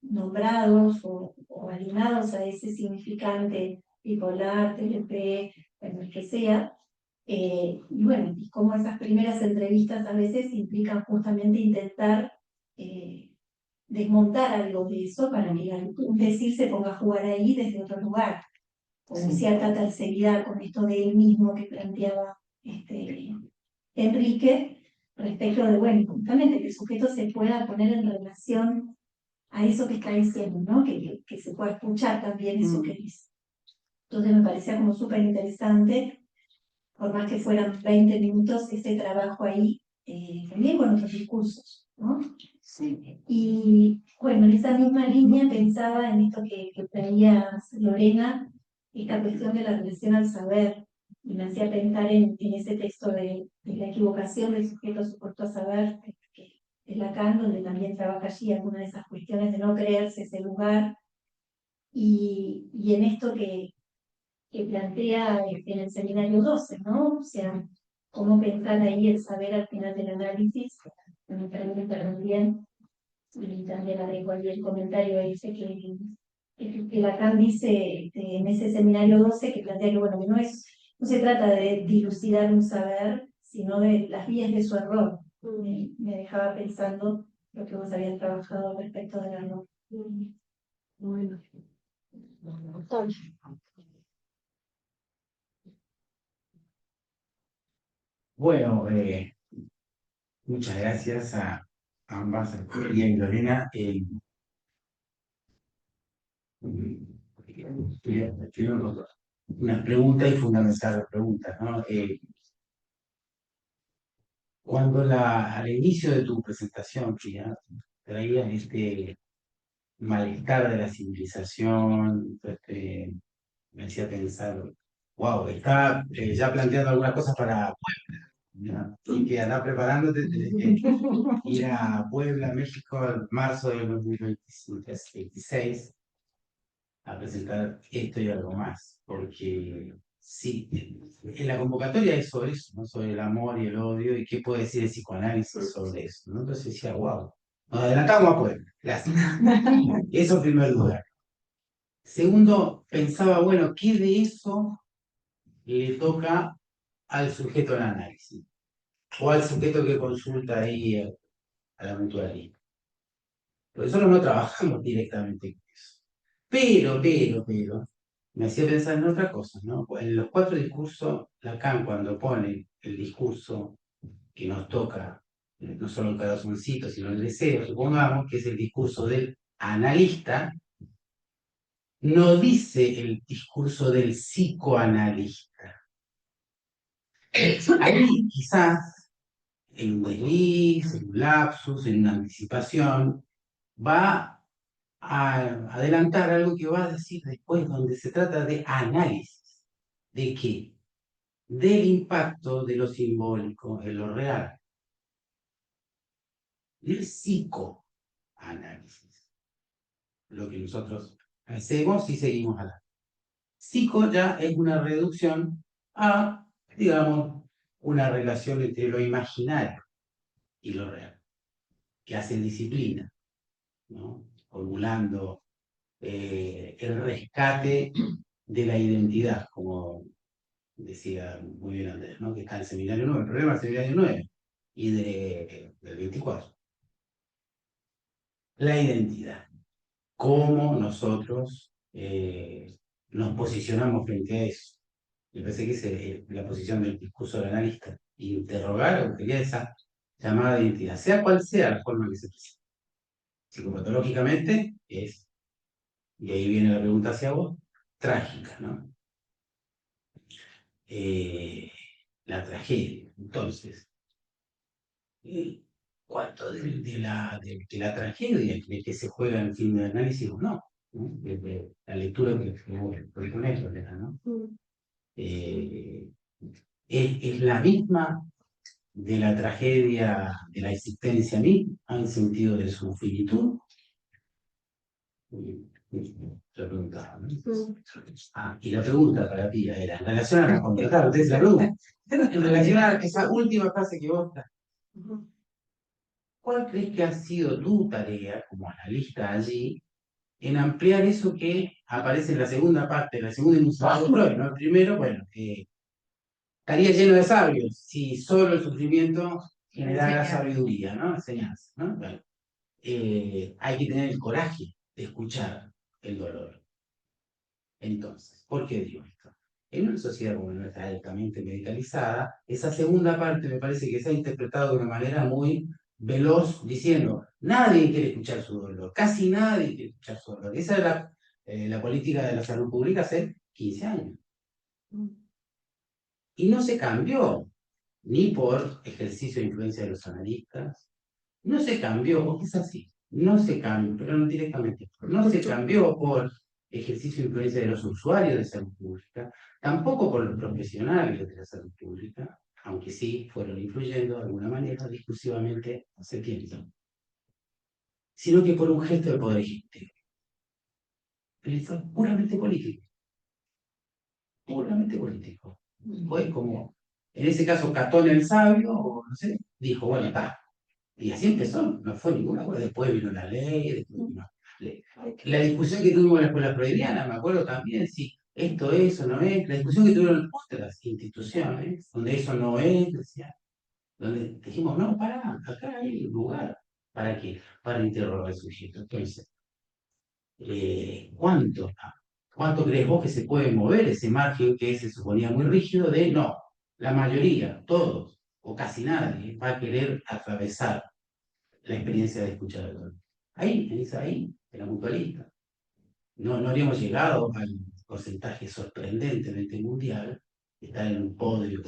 nombrados o alineados a ese significante bipolar, TLP, bueno, el que sea. Y bueno, y cómo esas primeras entrevistas a veces implican justamente intentar desmontar algo de eso para que un decir se ponga a jugar ahí desde otro lugar, con cierta terceridad, con esto de él mismo que planteaba Enrique, respecto de, bueno, justamente que el sujeto se pueda poner en relación a eso que está diciendo, ¿no? Que se pueda escuchar también eso que dice. Entonces me parecía como súper interesante, por más que fueran 20 minutos, ese trabajo ahí, también con otros discursos, ¿no? Sí. Y bueno, en esa misma línea pensaba en esto que traía Lorena, esta cuestión de la relación al saber, y me hacía pensar en ese texto de la equivocación del sujeto supuesto a saber, que es Lacan, donde también trabaja allí alguna de esas cuestiones de no creerse ese lugar, y en esto que plantea en el seminario 12, ¿no? O sea, cómo pensar ahí el saber al final del análisis, me pregunta también, y también agrego ahí el comentario ese que Lacan dice en ese seminario 12, que plantea que, bueno, que no se trata de dilucidar un saber, sino de las vías de su error. Me dejaba pensando lo que vos habías trabajado respecto del error. Bueno, Bueno, muchas gracias a ambas, a Julia y Lorena. Quiero una pregunta y fundamental pregunta, ¿no? Cuando al inicio de tu presentación, Pia, traías este malestar de la civilización, me hacía pensar, wow, está ya planteando algunas cosas para Puebla, y que andás preparándote, tenés que ir a Puebla, México, en marzo del 2026 a presentar esto y algo más, porque sí, en la convocatoria es sobre eso, ¿no? Sobre el amor y el odio, y qué puede decir el psicoanálisis sobre eso, ¿no? Entonces decía, wow, nos adelantamos a Puebla, gracias. Eso en primer lugar. Segundo, pensaba, bueno, ¿qué de eso le toca al sujeto del análisis? O al sujeto que consulta ahí a la mutualista. Porque nosotros no trabajamos directamente con eso. Pero, me hacía pensar en otra cosa, ¿no? En los 4 discursos, Lacan, cuando pone el discurso que nos toca, no solo el corazoncito, sino el deseo, supongamos que es el discurso del analista, no dice el discurso del psicoanalista. Ahí quizás, en un desliz, en un lapsus, en una anticipación, va a adelantar algo que va a decir después, donde se trata de análisis. ¿De qué? Del impacto de lo simbólico en lo real. El psicoanálisis. Lo que nosotros hacemos y seguimos hablando. Psico ya es una reducción a, digamos, una relación entre lo imaginario y lo real, que hace disciplina, ¿no? Formulando el rescate de la identidad, como decía muy bien Andrés, ¿no? Que está en el seminario 9, el problema del seminario 9 y del 24. La identidad. Cómo nosotros nos posicionamos frente a eso. Me parece que es la posición del discurso del analista. Interrogar o quería esa llamada identidad, sea cual sea la forma que se presenta. Psicopatológicamente es, y ahí viene la pregunta hacia vos, trágica, ¿no? La tragedia. Entonces, ¿cuánto de la tragedia que se juega en el fin de análisis o no? ¿No? Desde la lectura que propones, Lorena, ¿no? Eh, es la misma de la tragedia de la existencia misma, en sentido de su finitud. Yo preguntaba, ¿no? Y la pregunta para ti era, en relación a la contratar, ustedes la pregunta, en relación a esa última frase que vos estás, ¿cuál crees que ha sido tu tarea como analista allí en ampliar eso que aparece en la segunda parte, la segunda enunciado de Freud, ¿no? El primero, bueno, estaría lleno de sabios si solo el sufrimiento generara sabiduría, ¿no? Enseñanza, ¿no? Bueno, hay que tener el coraje de escuchar el dolor. Entonces, ¿por qué digo esto? En una sociedad como nuestra altamente medicalizada, esa segunda parte me parece que se ha interpretado de una manera muy veloz, diciendo, nadie quiere escuchar su dolor, casi nadie quiere escuchar su dolor. Esa es la política de la salud pública hace 15 años. Y no se cambió, ni por ejercicio de influencia de los analistas, no se cambió, porque es así, no se cambió, pero no directamente, no se cambió por ejercicio de influencia de los usuarios de salud pública, tampoco por los profesionales de la salud pública, aunque sí fueron influyendo de alguna manera discursivamente hace tiempo, sino que por un gesto de poder ejecutivo. Esto es puramente político. Puramente político. Fue como, en ese caso, Catón el Sabio, o no sé, dijo, bueno, está. Y así empezó, no fue ninguna cosa. Después vino la ley, después vino la discusión que tuvimos en la escuela freudiana, me acuerdo también si esto es o no es, la discusión que tuvieron otras instituciones, donde eso no es, decía, donde dijimos, no, pará, acá hay lugar. ¿Para qué? Para interrogar al sujeto. Entonces, ¿cuánto? ¿Cuánto crees vos que se puede mover ese margen que se suponía muy rígido de no? La mayoría, todos, o casi nadie, va a querer atravesar la experiencia de escuchar al otro. Ahí, era mutualista. No habríamos llegado al porcentaje sorprendentemente mundial, estar en un podio.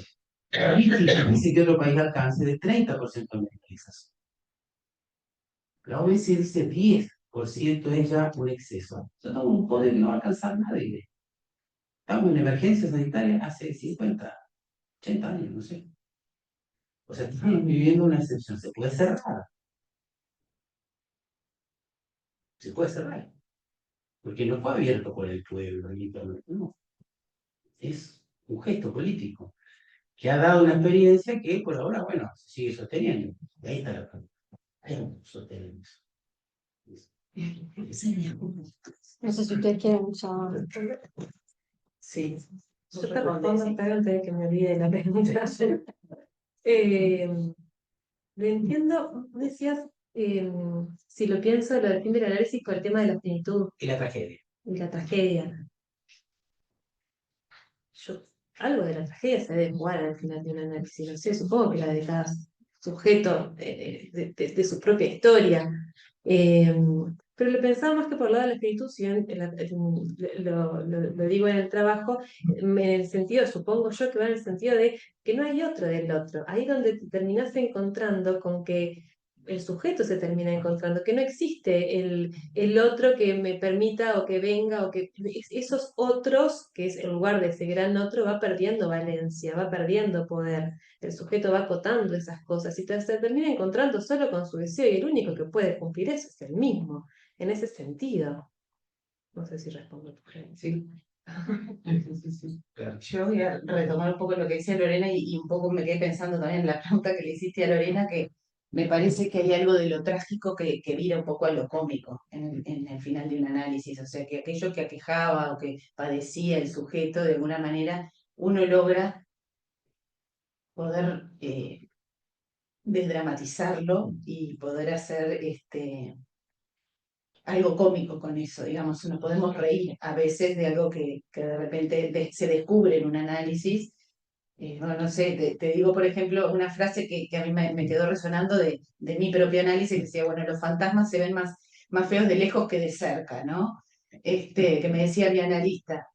Dice que otro país alcance de 30% de medicalización. La OMS dice 10% es ya un exceso. Nosotros estamos en un podio que no va a alcanzar nadie. Estamos en emergencia sanitaria hace 50, 80 años, no sé. O sea, estamos viviendo una excepción. Se puede cerrar. Se puede cerrar. Porque no fue abierto por el pueblo, el internet, no. Es un gesto político que ha dado una experiencia que por ahora, bueno, se sigue sosteniendo. Y ahí está la pregunta. Ahí lo sostenemos. No sé si ustedes quieren ya. Sí. Yo te respondo antes de que me olvide la pregunta. Lo entiendo, decías, si lo pienso, lo del fin del análisis por el tema de la finitud Y la tragedia. y la tragedia. Algo de la tragedia se debe jugar al final de un análisis, no sé, supongo que la de cada sujeto de su propia historia. Pero lo pensaba más que por el lado de la espiritu, si bien lo digo en el trabajo, en el sentido, supongo yo que va en el sentido de que no hay otro del otro. Ahí donde te terminás encontrando con que el sujeto se termina encontrando, que no existe el otro que me permita o que venga, o que esos otros, que es el lugar de ese gran otro, va perdiendo valencia, va perdiendo poder. El sujeto va acotando esas cosas y se termina encontrando solo con su deseo y el único que puede cumplir eso es el mismo, en ese sentido. No sé si respondo a tu pregunta. Sí. Yo voy a retomar un poco lo que decía Lorena y un poco me quedé pensando también en la pregunta que le hiciste a Lorena, que me parece que hay algo de lo trágico que vira un poco a lo cómico en el final de un análisis. O sea, que aquello que aquejaba o que padecía el sujeto, de alguna manera, uno logra poder desdramatizarlo y poder hacer algo cómico con eso, digamos, nos podemos reír a veces de algo que de repente se descubre en un análisis. No sé, te digo, por ejemplo, una frase que a mí me quedó resonando de mi propio análisis, que decía, bueno, los fantasmas se ven más feos de lejos que de cerca, ¿no? Que me decía mi analista.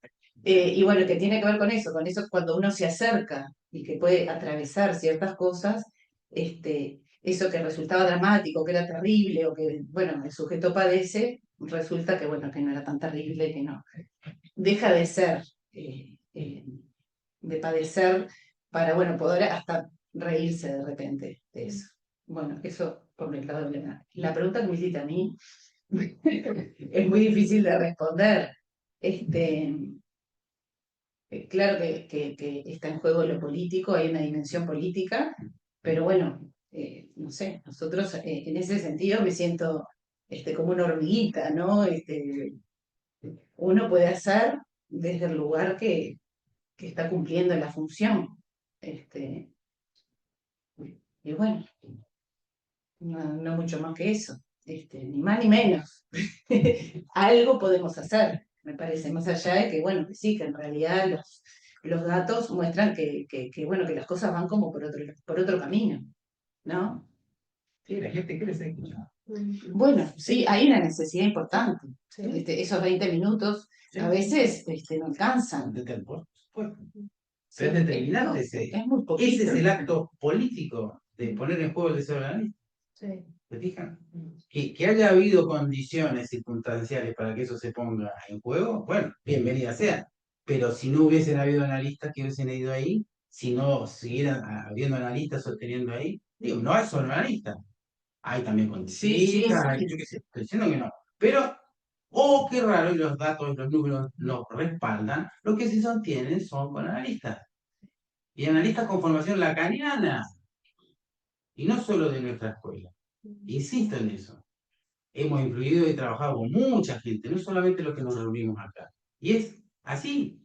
Y bueno, que tiene que ver con eso cuando uno se acerca y que puede atravesar ciertas cosas, eso que resultaba dramático, que era terrible, o que, bueno, el sujeto padece, resulta que, bueno, que no era tan terrible, que no. Deja de ser, de padecer, para, bueno, poder hasta reírse de repente de eso. Bueno, eso por el lado de la pregunta que me hiciste a mí es muy difícil de responder. Claro que está en juego lo político, hay una dimensión política, pero bueno, no sé, nosotros en ese sentido me siento como una hormiguita, ¿no? Uno puede hacer desde el lugar que está cumpliendo la función. Y bueno, no mucho más que eso, ni más ni menos. Algo podemos hacer, me parece, más allá de que, bueno, que sí, que en realidad los datos muestran bueno, que las cosas van como por otro camino, ¿no? Sí, la gente quiere ser escuchada. Bueno, sí, hay una necesidad importante. Sí. Esos 20 minutos Sí. a veces no alcanzan. Por supuesto. Sí, Pero es determinante es muy poquito. ese es el acto político de poner en juego el deseo de la ley. Sí. ¿Se fijan? Que haya habido condiciones circunstanciales para que eso se ponga en juego, bueno, bienvenida sea. Pero si no hubiesen habido analistas que hubiesen ido ahí, si no siguieran habiendo analistas sosteniendo ahí, digo, no hay solo analistas. Hay también conductistas, sí. yo qué sé, estoy diciendo que no. Pero, oh, qué raro, y los datos, los números lo respaldan, lo que se sostienen son con analistas. Y analistas con formación lacaniana, y no solo de nuestra escuela. Insisto en eso. Hemos influido y trabajado con mucha gente, no solamente los que nos reunimos acá. Y es así,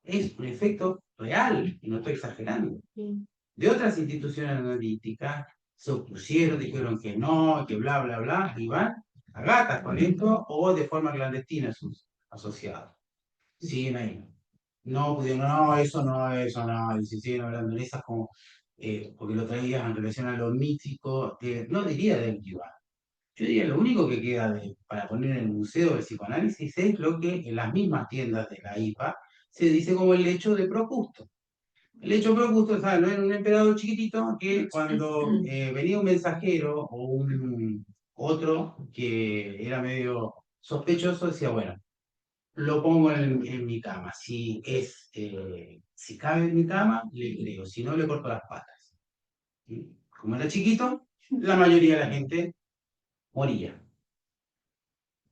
es un efecto real, y no estoy exagerando. De otras instituciones analíticas se opusieron, dijeron que no, que bla, bla, bla, y van a gatas con esto o de forma clandestina sus asociados. Siguen ahí. No pudieron, no, eso no, y se siguen hablando en esas como, porque lo traías en relación a lo mítico, no diría del Iván. Yo diría lo único que queda para poner en el Museo del Psicoanálisis es lo que en las mismas tiendas de la IPA se dice como el hecho de Procusto. El hecho Procusto, ¿sabes? No era un emperador chiquitito que cuando venía un mensajero o un otro que era medio sospechoso decía, bueno, lo pongo en mi cama. Si cabe en mi cama, le creo. Si no, le corto las patas. ¿Sí? Como era chiquito, la mayoría de la gente moría.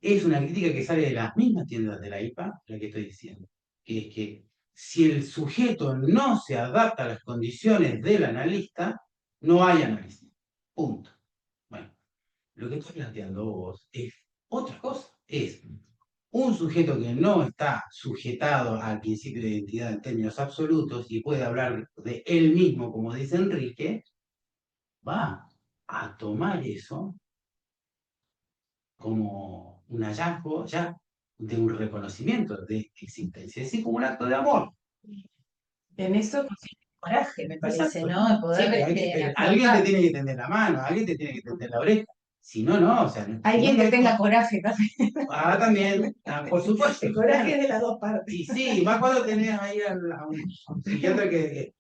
Es una crítica que sale de las mismas tiendas de la IPA, la que estoy diciendo. Que es que si el sujeto no se adapta a las condiciones del analista, no hay análisis. Punto. Bueno, lo que estoy planteando vos es otra cosa. Es un sujeto que no está sujetado al principio de identidad en términos absolutos y puede hablar de él mismo, como dice Enrique, va a tomar eso como un hallazgo ya de un reconocimiento de existencia, es decir, como un acto de amor. En eso consiste el coraje, me parece, Exacto. ¿no? De poder, Sí, pero alguien te tiene que tender la mano, alguien te tiene que tender la oreja. Si no, no, o sea, alguien si no, que tenga coraje también. también, por supuesto. El coraje de las dos partes. Y sí, más cuando tenés ahí a un psiquiatra que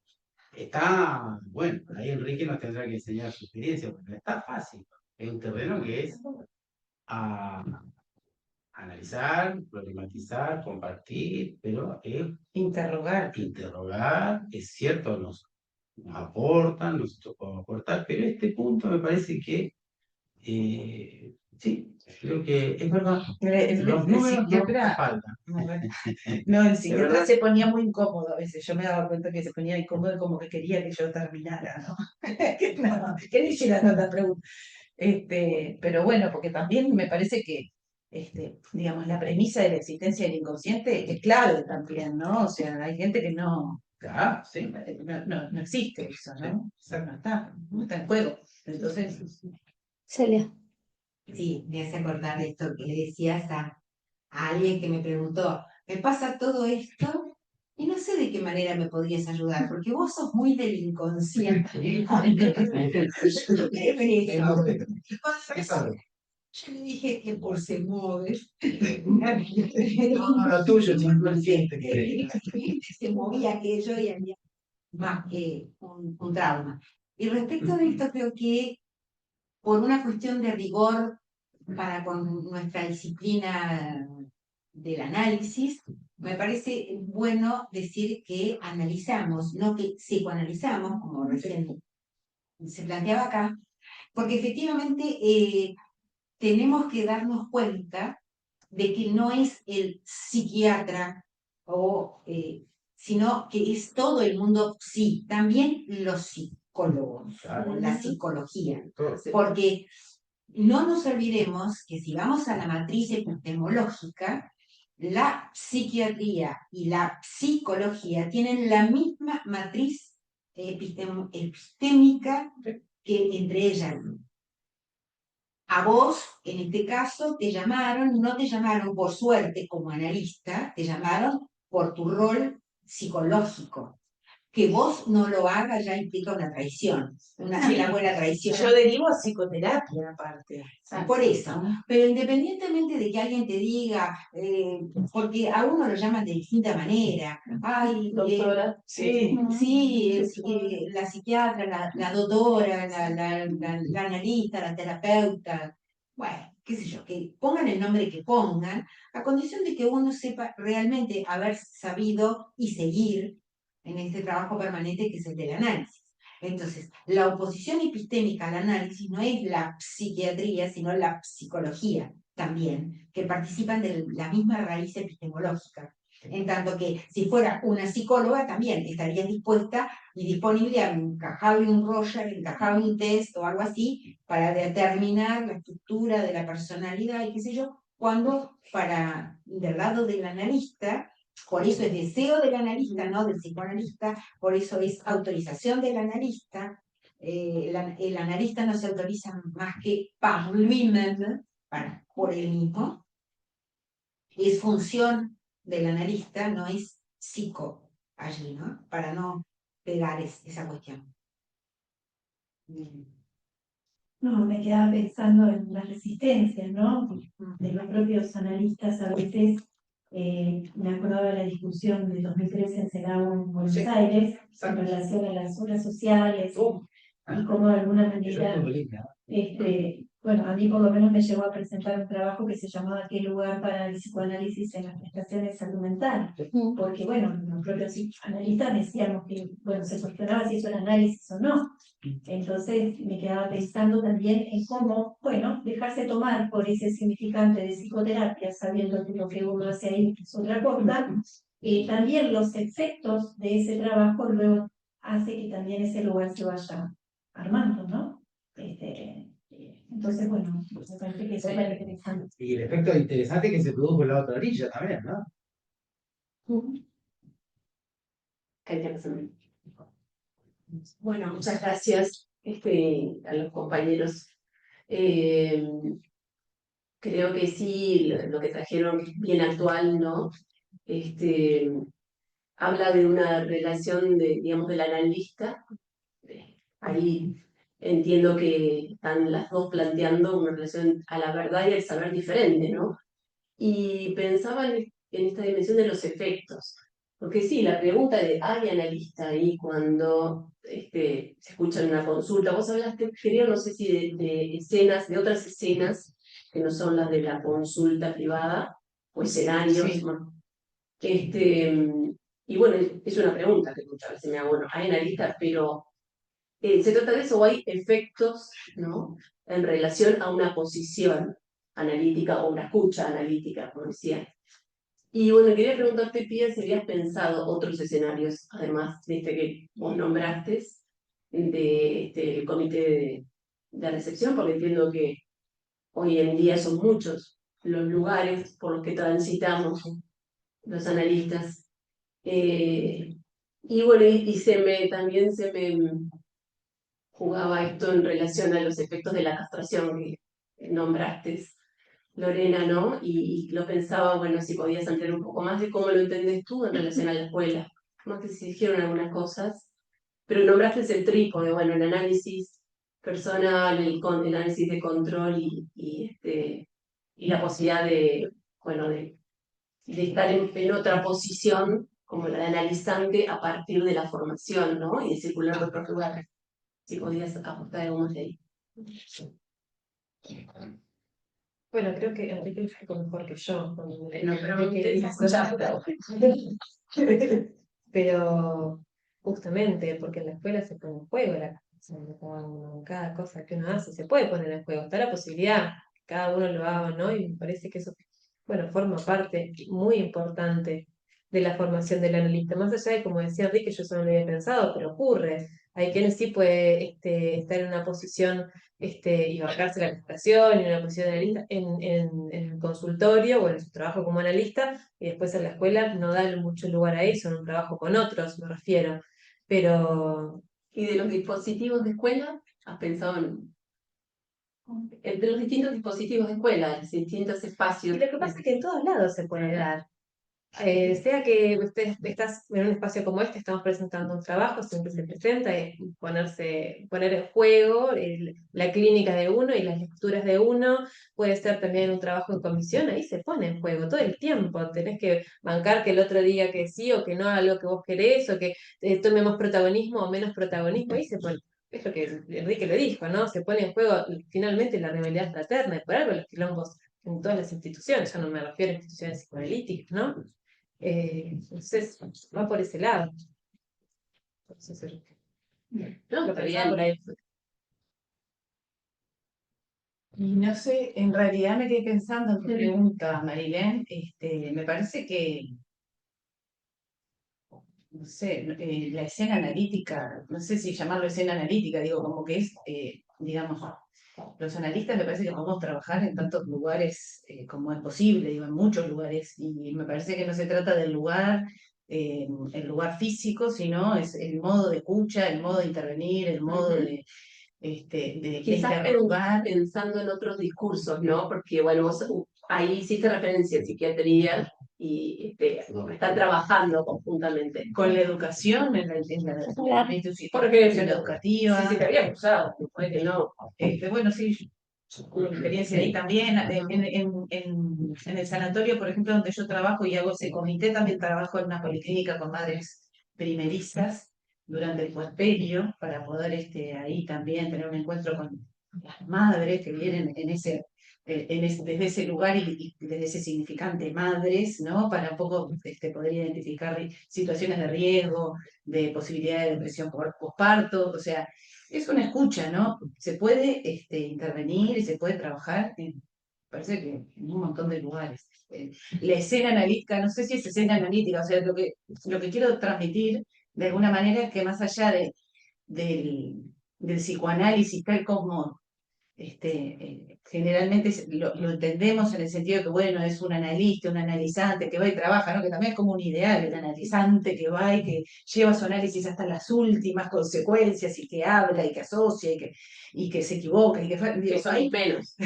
está, bueno, ahí Enrique nos tendrá que enseñar su experiencia, porque no está fácil. Es un terreno que es a analizar, problematizar, compartir, pero es Interrogar. es cierto, nos aportan, nosotros podemos aportar, pero este punto me parece que sí, creo que es verdad. Los números no faltan. No, el psiquiatra se ponía muy incómodo a veces. Yo me daba cuenta que se ponía incómodo como que quería que yo terminara, ¿no? que no hiciera tantas preguntas. Pero bueno, porque también me parece que, digamos, la premisa de la existencia del inconsciente es clave también, ¿no? O sea, hay gente que no, Ah, sí. no existe eso, ¿no? O sea, no está en juego. Entonces, Celia. Sí, me hace acordar de esto que le decías a alguien que me preguntó, me pasa todo esto y no sé de qué manera me podrías ayudar, porque vos sos muy del inconsciente. Y cuando yo le dije que por se mueve. No, lo tuyo es inconsciente. Se movía aquello y había más que un trauma. Y respecto de esto, creo que por una cuestión de rigor para con nuestra disciplina del análisis, me parece bueno decir que analizamos, no que psicoanalizamos, como recién se planteaba acá, porque efectivamente tenemos que darnos cuenta de que no es el psiquiatra sino que es todo el mundo, sí, también los psicólogos, la psicología, porque no nos olvidemos que si vamos a la matriz epistemológica, la psiquiatría y la psicología tienen la misma matriz epistémica que entre ellas. A vos, en este caso, no te llamaron por suerte como analista, te llamaron por tu rol psicológico. Que vos no lo hagas ya implica una traición, una buena traición. Yo derivo a psicoterapia aparte. Por eso, pero independientemente de que alguien te diga, porque a uno lo llaman de distinta manera, ay, Doctora. Sí. sí, la psiquiatra, la doctora, la analista, la terapeuta, bueno, qué sé yo, que pongan el nombre que pongan, a condición de que uno sepa realmente haber sabido y seguir en este trabajo permanente que es el del análisis. Entonces, la oposición epistémica al análisis no es la psiquiatría, sino la psicología también, que participan de la misma raíz epistemológica. En tanto que si fuera una psicóloga también estaría dispuesta y disponible a encajarle un Roger, encajarle un test o algo así para determinar la estructura de la personalidad y qué sé yo, cuando del lado del analista, por eso es deseo del analista, no del psicoanalista, por eso es autorización del analista, el analista no se autoriza más que par lui-même, por él mismo, es función del analista, no es psico allí, ¿no? Para no pegar esa cuestión. No, me quedaba pensando en las resistencias, ¿no? De los propios analistas a veces. Me acordaba de la discusión de 2013 en Senado en Buenos Aires en relación a las obras sociales y cómo de alguna manera, bueno, a mí por lo menos me llegó a presentar un trabajo que se llamaba ¿Qué lugar para el psicoanálisis en las prestaciones de salud mental? Porque, bueno, los propios analistas decíamos que, bueno, se cuestionaba si eso era análisis o no. Entonces me quedaba pensando también en cómo, bueno, dejarse tomar por ese significante de psicoterapia, sabiendo que lo que uno hace ahí es otra cosa, también los efectos de ese trabajo luego hace que también ese lugar se vaya armando, ¿no? Entonces, bueno, me parece que eso es muy interesante. Y el efecto interesante que se produjo en la otra orilla también, ¿no? Bueno, muchas gracias a los compañeros. Creo que sí, lo que trajeron bien actual, ¿no? Habla de una relación digamos, del analista. Ahí entiendo que están las dos planteando una relación a la verdad y al saber diferente, ¿no? Y pensaba en esta dimensión de los efectos. Porque sí, la pregunta de ¿hay analista ahí cuando se escucha en una consulta? Vos hablaste, creo, no sé si de escenas, de otras escenas que no son las de la consulta privada o escenarios. Sí. Bueno, y bueno, es una pregunta que muchas veces me hago, bueno, hay analistas, pero ¿se trata de eso o hay efectos, ¿no? En relación a una posición analítica o una escucha analítica, como decía? Y bueno, quería preguntarte, Pía, si habías pensado otros escenarios, además de este que vos nombraste, de el comité de recepción, porque entiendo que hoy en día son muchos los lugares por los que transitamos los analistas. Y bueno, también se me jugaba esto en relación a los efectos de la castración que nombraste, Lorena, ¿no? Y lo pensaba, bueno, si podías ampliar un poco más de cómo lo entendés tú en relación a la escuela. Más que se dijeron algunas cosas, pero nombraste el trípode, bueno, el análisis personal, el análisis de control y la posibilidad bueno, de estar en otra posición, como la de analizante, a partir de la formación, ¿no? Y de circular por otros lugares. Si podías aportar algo más de ahí. Bueno, creo que Enrique lo explicó mejor que yo. No, pero me interesa escuchar. Pero justamente porque en la escuela se pone en juego cada cosa que uno hace, se puede poner en juego. Está la posibilidad que cada uno lo haga, ¿no? Y me parece que eso, bueno, forma parte muy importante de la formación del analista. Más allá de, como decía Enrique, yo eso no lo había pensado, pero ocurre. Hay quienes sí puede estar en una posición y bajarse la castración, en una posición de analista, en el consultorio o en su trabajo como analista, y después en la escuela no da mucho lugar a eso, en un trabajo con otros, me refiero. Pero ¿Y de los dispositivos de escuela? ¿Has pensado entre los distintos dispositivos de escuela, los distintos espacios? y lo que pasa es que en todos lados se puede dar. Sea que usted estás en un espacio como este, estamos presentando un trabajo, siempre se presenta, poner en juego la clínica de uno y las lecturas de uno, puede ser también un trabajo en comisión, ahí se pone en juego todo el tiempo, tenés que bancar que el otro diga que sí o que no a lo que vos querés, o que tome más protagonismo o menos protagonismo, ahí se pone. Es lo que Enrique lo dijo, ¿no? Se pone en juego finalmente la rivalidad fraterna, y por algo los quilombos en todas las instituciones, yo no me refiero a instituciones psicoanalíticas, ¿no? Entonces, va por ese lado. Entonces, No, lo está pensaba bien. por ahí. Y no sé, en realidad me quedé pensando en tu pregunta, Marilén. Me parece que, no sé, la escena analítica, no sé si llamarlo escena analítica, digo, como que es, digamos, los analistas me parece que podemos trabajar en tantos lugares como es posible, digo, en muchos lugares, y me parece que no se trata del lugar, el lugar físico, sino es el modo de escucha, el modo de intervenir, el modo de Quizás interrogar. pensando en otros discursos, ¿no? Porque, bueno, vos ahí hiciste referencia a psiquiatría y están trabajando conjuntamente. Con la educación, en la institución Por ejemplo, educativa. sí, se te había usado, puede que no. Bueno, sí, yo tuve experiencia ahí también. En el sanatorio, por ejemplo, donde yo trabajo y hago ese comité, también trabajo en una policlínica con madres primerizas durante el puerperio, para poder ahí también tener un encuentro con las madres que vienen desde ese lugar y desde ese significante madres, ¿no? Para un poco poder identificar situaciones de riesgo, de posibilidad de depresión por posparto, o sea, es una escucha, ¿no? Se puede intervenir y se puede trabajar parece que en un montón de lugares. La escena analítica, no sé si es escena analítica, o sea, lo que quiero transmitir de alguna manera es que más allá del psicoanálisis tal como generalmente lo entendemos en el sentido de que, bueno, es un analista, un analizante que va y trabaja, ¿no? Que también es como un ideal, el analizante que va y que lleva su análisis hasta las últimas consecuencias y que habla y que asocia y que se equivoca y que, Que son hay, menos.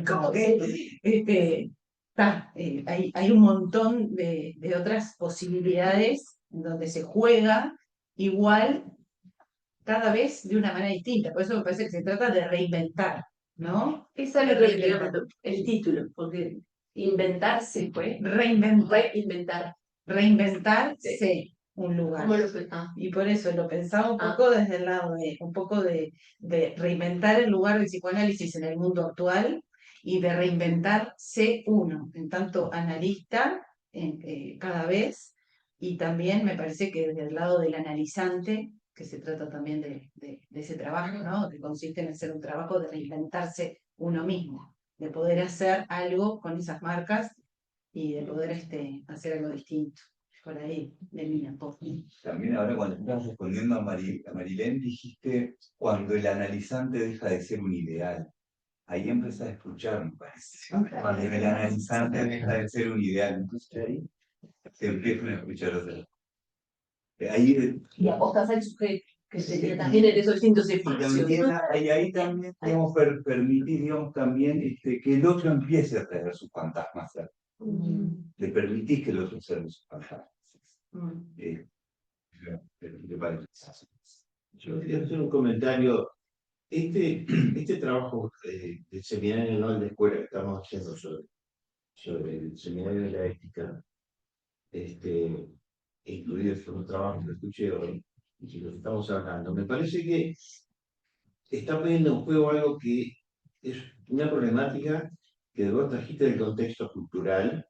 como que hay un montón de otras posibilidades donde se juega igual cada vez de una manera distinta. Por eso me parece que se trata de reinventar, ¿no? Esa es lo que quería el título, porque inventarse fue reinventar. Reinventarse un lugar. ¿Cómo lo fue? Ah. Y por eso lo pensaba un poco desde el lado un poco de reinventar el lugar del psicoanálisis en el mundo actual y de reinventarse uno, en tanto analista cada vez, y también me parece que desde el lado del analizante, que se trata también de ese trabajo, ¿no? Que consiste en hacer un trabajo de reinventarse uno mismo, de poder hacer algo con esas marcas y de poder hacer algo distinto. Por ahí, de mí un poco. También ahora cuando estás respondiendo a Marilén, dijiste cuando el analizante deja de ser un ideal. Ahí empezás a escuchar, me parece. Cuando el analizante deja de ser un ideal, entonces ahí se empiezan a escuchar otras. Ahí, Y apostas al sujeto, que también en esos distintos espacios. ahí también podemos permitir, digamos, también que el otro empiece a traer sus fantasmas. Le permitís que el otro observe sus fantasmas. ¿Te parece? Yo quería hacer un comentario. Este trabajo del seminario anual de escuela que estamos haciendo sobre el seminario de la ética, incluido el trabajo que escuché hoy, y que lo que estamos hablando, me parece que está poniendo en juego algo que es una problemática que vos trajiste del contexto cultural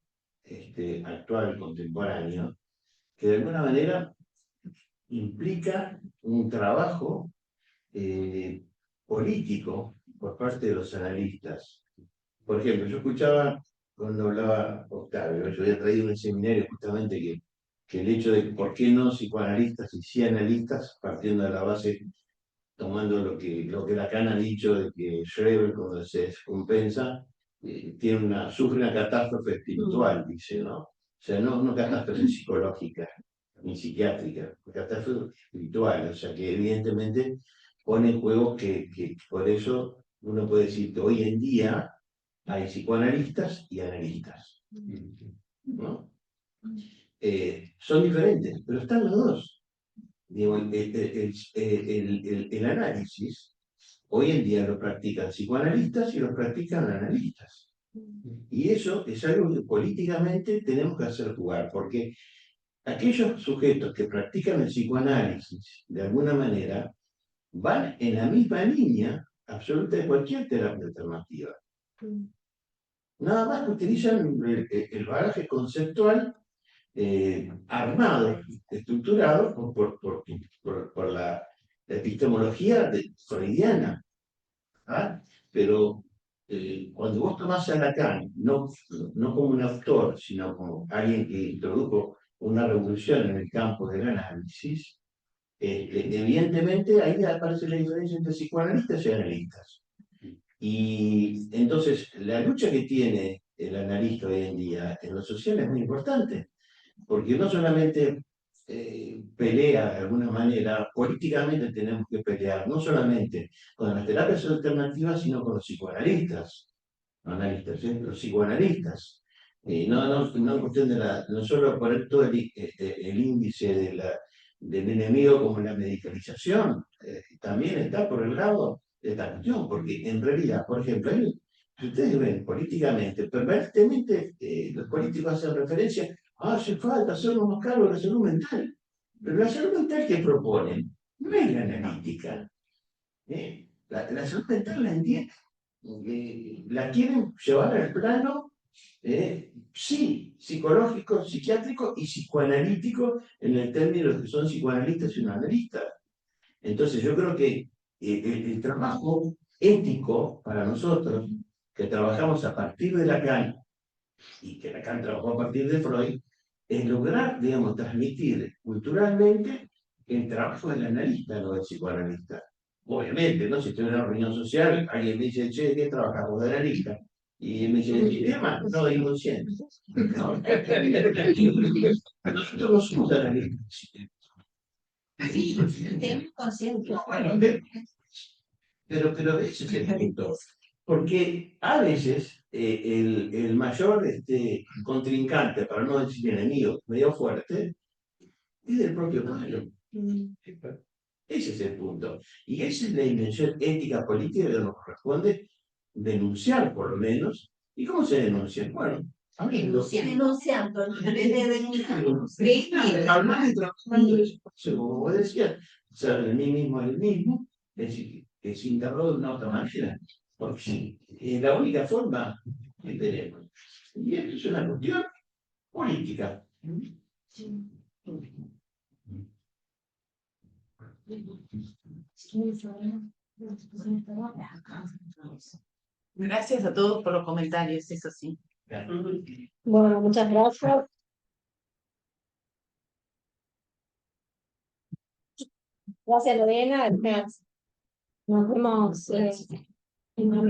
actual, contemporáneo, que de alguna manera implica un trabajo político por parte de los analistas. Por ejemplo, yo escuchaba cuando hablaba Octavio, yo había traído un seminario justamente que que el hecho de por qué no psicoanalistas y sí analistas, partiendo de la base, tomando lo que Lacan ha dicho de que Schreber, cuando se descompensa, sufre una catástrofe espiritual, dice, ¿no? O sea, no una catástrofe psicológica ni psiquiátrica, una catástrofe espiritual, o sea, que evidentemente pone en juego que por eso uno puede decir que hoy en día hay psicoanalistas y analistas, ¿no? Son diferentes, pero están los dos. Digo, el análisis hoy en día lo practican psicoanalistas y lo practican analistas. Y eso es algo que políticamente tenemos que hacer jugar, porque aquellos sujetos que practican el psicoanálisis de alguna manera van en la misma línea absoluta de cualquier terapia alternativa. Nada más que utilizan el bagaje conceptual armado, estructurado por la epistemología freudiana. ¿Ah? Pero cuando vos tomás a Lacan, no como un autor, sino como alguien que introdujo una revolución en el campo del análisis, evidentemente ahí aparece la diferencia entre psicoanalistas y analistas. Y entonces la lucha que tiene el analista hoy en día en lo social es muy importante, porque no solamente pelea de alguna manera, políticamente tenemos que pelear, no solamente con las terapias alternativas, sino con los psicoanalistas, no analistas, los psicoanalistas. No cuestión de no solo poner todo el índice del enemigo como la medicalización, también está por el lado de esta cuestión, porque en realidad, por ejemplo, si ustedes ven políticamente, permanentemente los políticos hacen referencia hace falta hacernos más cargo de la salud mental. Pero la salud mental que proponen no es la analítica. La salud mental la entienden, la quieren llevar al plano, sí, psicológico, psiquiátrico y psicoanalítico en el término de que son psicoanalistas y no analistas. Entonces yo creo que el trabajo ético para nosotros, que trabajamos a partir de Lacan, y que Lacan trabajó a partir de Freud, es lograr, digamos, transmitir culturalmente el trabajo del analista, no del psicoanalista. Obviamente, ¿no? Si estoy en una reunión social, alguien me dice, che, ¿qué trabajamos de analista? Y me dice, ¿y tema? No, de inconsciente. No. Nosotros no somos analistas. Tengo conciencia. Bueno, pero ese es el punto. Porque a veces el mayor contrincante, para no decir enemigo, medio fuerte, es del propio pueblo. Ese es el punto. Y esa es la dimensión ética política que nos corresponde denunciar, por lo menos. ¿Y cómo se denuncia? Bueno, Denunciando. Hablando de eso, como vos decías, o sea, el mí mismo es el mismo, es decir, que se integró de una otra manera, porque es la única forma que tenemos. Y esto es una cuestión política. Gracias a todos por los comentarios, eso sí. Bueno, muchas gracias. Gracias, Lorena. Nos vemos el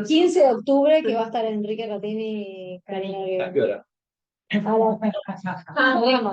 15 de octubre, que va a estar Enrique Ratini. ¿A qué hora? A las